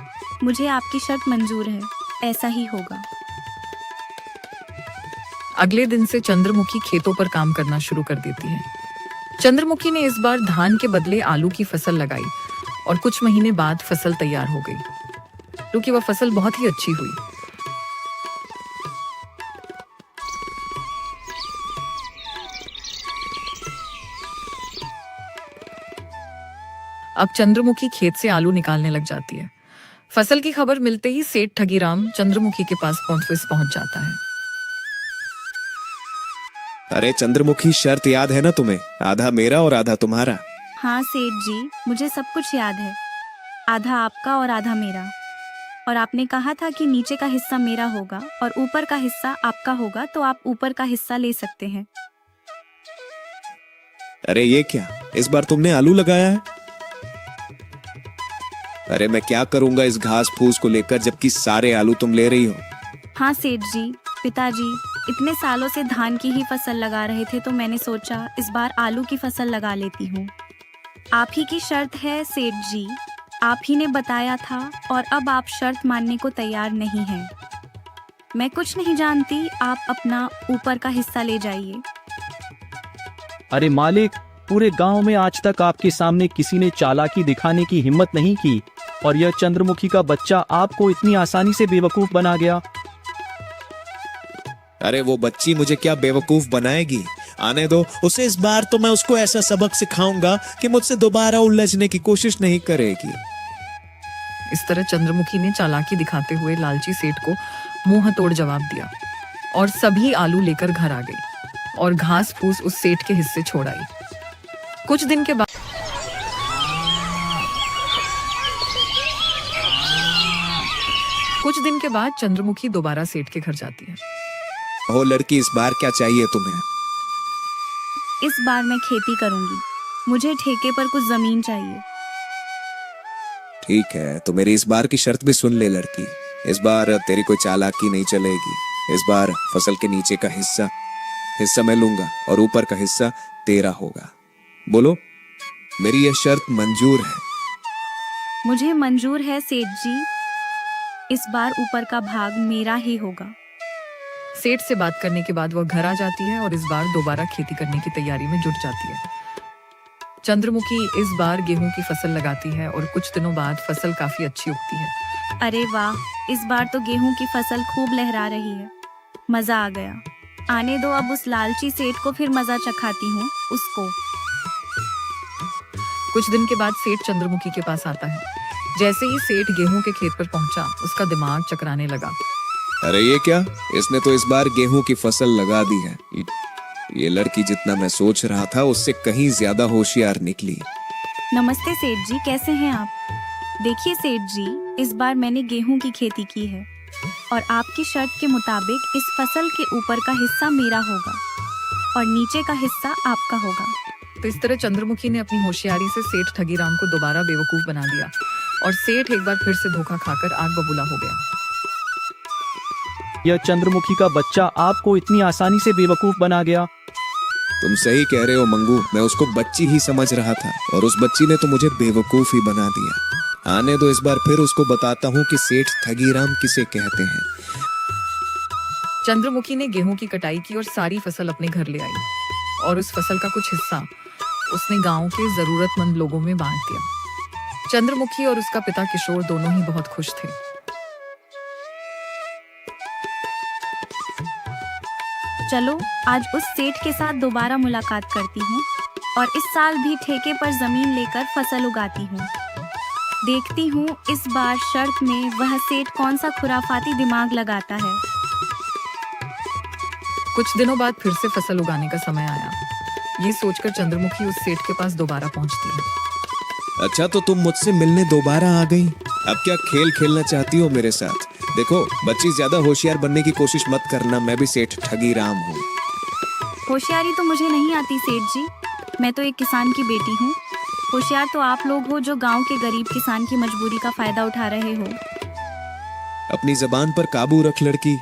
मुझे आपकी शर्त मंजूर है, ऐसा ही होगा। अगले दिन से चंद्रमुखी खेतों पर काम करना शुरू कर देती है। चंद्रमुखी ने इस बार धान के बदले आलू की फसल लगाई और कुछ महीने बाद फसल तैयार हो गई, क्योंकि वह फसल बहुत ही अच्छी हुई। अब चंद्रमुखी खेत से आलू निकालने लग जाती है। फसल की खबर मिलते ही सेठ ठगीराम चंद्रमुखी के पास पहुंच जाता है। अरे चंद्रमुखी, शर्त याद है ना तुम्हें? आधा मेरा और आधा तुम्हारा। हाँ सेठ जी, मुझे सब कुछ याद है। आधा आपका और आधा मेरा। और आपने कहा था कि नीचे का हिस्सा मेरा होगा और ऊपर का हिस्सा आपका होगा, तो आप ऊपर का हिस्सा ले सकते हैं। अरे ये क्या, इस बार तुमने आलू लगाया है? अरे मैं क्या करूंगा इस घास फूस को लेकर, जबकि सारे आलू तुम ले रही हो। हाँ सेठ जी, पिताजी इतने सालों से धान की ही फसल लगा रहे थे, तो मैंने सोचा इस बार आलू की फसल लगा लेती हूँ। आप ही की शर्त है सेठ जी, आप ही ने बताया था और अब आप शर्त मानने को तैयार नहीं हैं। मैं कुछ नहीं जानती, आप अपना ऊपर का हिस्सा ले जाइए। अरे मालिक, पूरे गांव में आज तक आपके सामने किसी ने चालाकी दिखाने की हिम्मत नहीं की, और यह चंद्रमुखी का बच्चा आपको इतनी आसानी से बेवकूफ बना गया। अरे वो बच्ची मुझे क्या बेवकूफ बनाएगी? आने दो उसे, इस बार तो मैं उसको ऐसा सबक सिखाऊंगा कि मुझसे दोबारा उलझने की कोशिश नहीं करेगी। इस तरह चंद्रमुखी ने चालाकी दिखाते हुए लालची सेठ को मुंह तोड़ जवाब दिया और सभी आलू लेकर घर आ गई और घास फूस उस सेठ के हिस्से छोड़ आई। कुछ दिन के बाद चंद्रमुखी दोबारा सेठ के घर जाती है। हो लड़की, इस बार क्या चाहिए तुम्हें? इस बार मैं खेती करूंगी, मुझे ठेके पर कुछ जमीन चाहिए। ठीक है, तो मेरी इस बार की शर्त भी सुन ले लड़की। इस बार तेरी कोई चालाकी नहीं चलेगी। इस बार फसल के नीचे का हिस्सा मैं लूंगा और ऊपर का हिस्सा तेरा होगा। बोलो, मेरी यह शर्त मंजूर है? मुझे मंजूर है सेठ जी, इस बार ऊपर का भाग मेरा ही होगा। सेठ से बात करने के बाद वह घर आ जाती है और इस बार दोबारा खेती करने की तैयारी में जुट जाती है। चंद्रमुखी इस बार गेहूं की फसल लगाती है और कुछ दिनों बाद फसल काफी अच्छी उगती है। अरे वाह, इस बार तो गेहूं की फसल खूब लहरा रही है। मजा आ गया। आने दो, अब उस लालची सेठ को फिर मजा चखाती हूँ उसको। कुछ दिन के बाद सेठ चंद्रमुखी के पास आता है। जैसे ही सेठ गेहूं के खेत पर पहुंचा, उसका दिमाग चकराने लगा। अरे ये क्या, इसने तो इस बार गेहूं की फसल लगा दी है। ये लड़की जितना मैं सोच रहा था उससे कहीं ज्यादा होशियार निकली। नमस्ते सेठ जी, कैसे हैं आप? देखिए सेठ जी, इस बार मैंने गेहूं की खेती की है और आपकी शर्त के मुताबिक इस फसल के ऊपर का हिस्सा मेरा होगा और नीचे का हिस्सा आपका होगा। तो इस तरह चंद्रमुखी ने अपनी होशियारी से सेठ ठगीराम को दोबारा बेवकूफ बना दिया और सेठ एक बार फिर से धोखा खाकर आग बबूला हो गया। यह चंद्रमुखी का बच्चा आपको इतनी आसानी से बेवकूफ बना गया। तुम सही कह रहे हो मंगू, मैं उसको बच्ची ही समझ रहा था और उस बच्ची ने तो मुझे बेवकूफ ही बना दिया। आने दो, इस बार फिर उसको बताता हूँ कि सेठ ठगीराम किसे कहते हैं। चंद्रमुखी ने गेहूं की कटाई की और सारी फसल अपने घर ले आई और उस फसल का कुछ हिस्सा उसने गांव के जरूरतमंद लोगों में बांट दिया। चंद्रमुखी और उसका पिता किशोर दोनों ही बहुत खुश थे। चलो आज उस सेठ के साथ दोबारा मुलाकात करती हूँ और इस साल भी ठेके पर जमीन लेकर फसल उगाती हूँ। देखती हूँ इस बार शर्त में वह सेठ कौन सा खुराफाती दिमाग लगाता है। कुछ दिनों बाद फिर से फसल उगाने का समय आया। ये सोचकर चंद्रमुखी उस सेठ के पास दोबारा पहुंचती है। अच्छा, तो तुम मुझसे मिलने दोबारा आ गई। अब क्या खेल खेलना चाहती हो मेरे साथ? देखो बच्ची, ज्यादा होशियार बनने की कोशिश मत करना, मैं भी सेठ ठगीराम हूँ। होशियारी तो मुझे नहीं आती सेठ जी, मैं तो एक किसान की बेटी हूँ। होशियार तो आप लोग हो जो गांव के गरीब किसान की मजबूरी का फायदा उठा रहे हो। अपनी जबान पर काबू रख लड़की।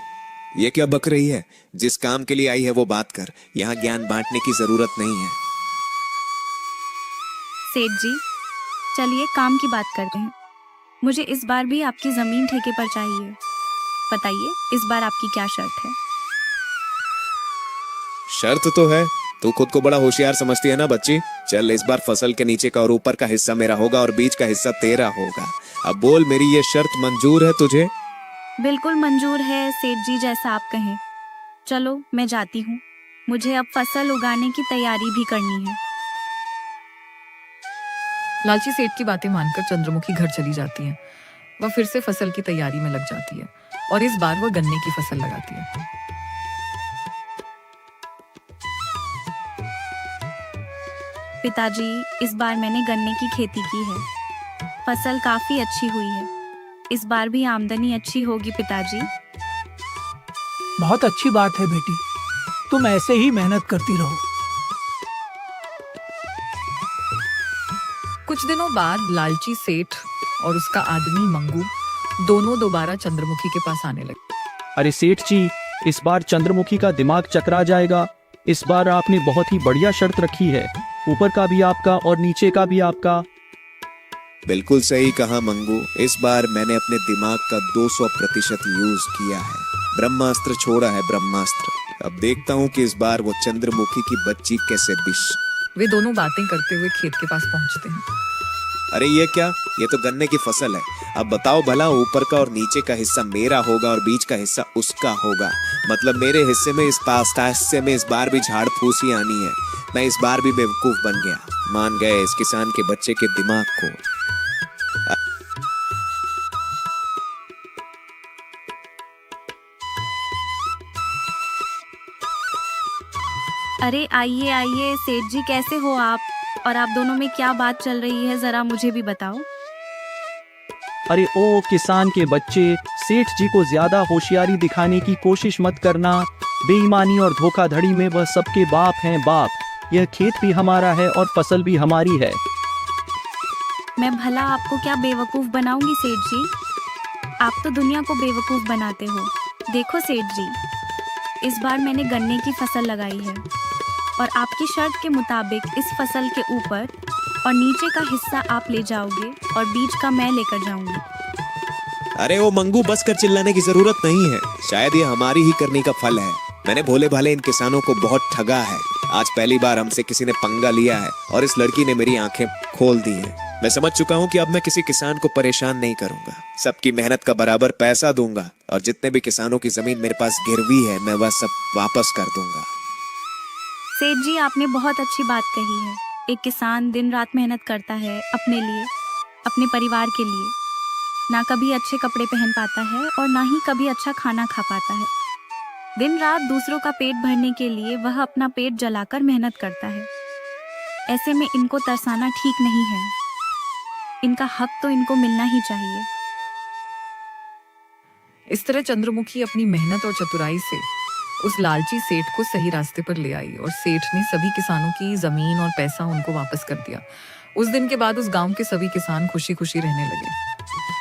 ये क्या बक रही है? जिस काम के लिए आई है वो बात कर, यहाँ ज्ञान बांटने की जरूरत नहीं है। सेठ जी, चलिए काम की बात करते हैं। मुझे इस बार भी आपकी जमीन ठेके पर चाहिए। बताइए इस बार आपकी क्या शर्त है? शर्त तो है, तू खुद को बड़ा होशियार समझती है ना बच्ची। चल, इस बार फसल के नीचे का और ऊपर का हिस्सा मेरा होगा और बीच का हिस्सा तेरा होगा। अब बोल, मेरी ये शर्त मंजूर है तुझे? बिल्कुल मंजूर है सेठ जी, जैसा आप कहें। चलो मैं जाती हूँ, मुझे अब फसल उगाने की तैयारी भी करनी है। लालची सेठ की बातें मानकर चंद्रमुखी घर चली जाती है। वह फिर से फसल की तैयारी में लग जाती है और इस बार वह गन्ने की फसल लगाती है। पिताजी, इस बार मैंने गन्ने की खेती की है। फसल काफी अच्छी हुई है। इस बार भी आमदनी अच्छी होगी पिताजी। बहुत अच्छी बात है बेटी, तुम ऐसे ही मेहनत करती रहो। कुछ दिनों बाद लालची सेठ और उसका आदमी मंगू दोनों दोबारा चंद्रमुखी के पास आने लगे। अरे सेठ जी, इस बार चंद्रमुखी का दिमाग चकरा जाएगा। इस बार आपने बहुत ही बढ़िया शर्त रखी है, ऊपर का भी आपका और नीचे का भी आपका। बिल्कुल सही कहा मंगू, इस बार मैंने अपने दिमाग का 200% यूज किया है। ब्रह्मास्त्र छोड़ा है, ब्रह्मास्त्र। अब देखता हूँ कि इस बार वो चंद्रमुखी की बच्ची कैसे दिश। वे दोनों बातें करते हुए खेत के पास पहुंचते हैं। अरे ये क्या, ये तो गन्ने की फसल है। अब बताओ भला, ऊपर का और नीचे का हिस्सा मेरा होगा और बीच का हिस्सा उसका होगा। मतलब मेरे हिस्से में, इस पास्ता हिस्से में इस बार भी झाड़ फूस ही आनी है। मैं इस बार भी बेवकूफ बन गया। मान गए इस किसान के बच्चे के दिमाग को। अरे आइए आइए सेठ जी, कैसे हो आप? और आप दोनों में क्या बात चल रही है, जरा मुझे भी बताओ। अरे ओ किसान के बच्चे, सेठ जी को ज्यादा होशियारी दिखाने की कोशिश मत करना। बेईमानी और धोखाधड़ी में वह सबके बाप हैं बाप। यह खेत भी हमारा है और फसल भी हमारी है। मैं भला आपको क्या बेवकूफ बनाऊंगी सेठ जी? आप तो दुनिया को बेवकूफ बनाते हो। देखो सेठ जी, इस बार मैंने गन्ने की फसल लगाई है और आपकी शर्त के मुताबिक इस फसल के ऊपर और नीचे का हिस्सा आप ले जाओगे और बीच का मैं लेकर जाऊंगी। अरे वो मंगू, बस कर चिल्लाने की जरूरत नहीं है। शायद ये हमारी ही करनी का फल है। मैंने भोले भाले इन किसानों को बहुत ठगा है। आज पहली बार हमसे किसी ने पंगा लिया है और इस लड़की ने मेरी आंखें खोल दी हैं। मैं समझ चुका हूँ कि अब मैं किसी किसान को परेशान नहीं करूंगा। सबकी मेहनत का बराबर पैसा दूंगा और जितने भी किसानों की जमीन मेरे पास गिरवी है मैं वह सब वापस कर दूंगा। सेठ जी, आपने बहुत अच्छी बात कही है। एक किसान दिन रात मेहनत करता है अपने लिए, अपने परिवार के लिए। ना कभी अच्छे कपड़े पहन पाता है और ना ही कभी अच्छा खाना खा पाता है। दिन रात दूसरों का पेट भरने के लिए वह अपना पेट जलाकर मेहनत करता है। ऐसे में इनको तरसाना ठीक नहीं है। इनका हक तो इनको मिलना ही चाहिए। इस तरह चंद्रमुखी अपनी मेहनत और चतुराई से उस लालची सेठ को सही रास्ते पर ले आई और सेठ ने सभी किसानों की जमीन और पैसा उनको वापस कर दिया। उस दिन के बाद उस गांव के सभी किसान खुशी खुशी रहने लगे।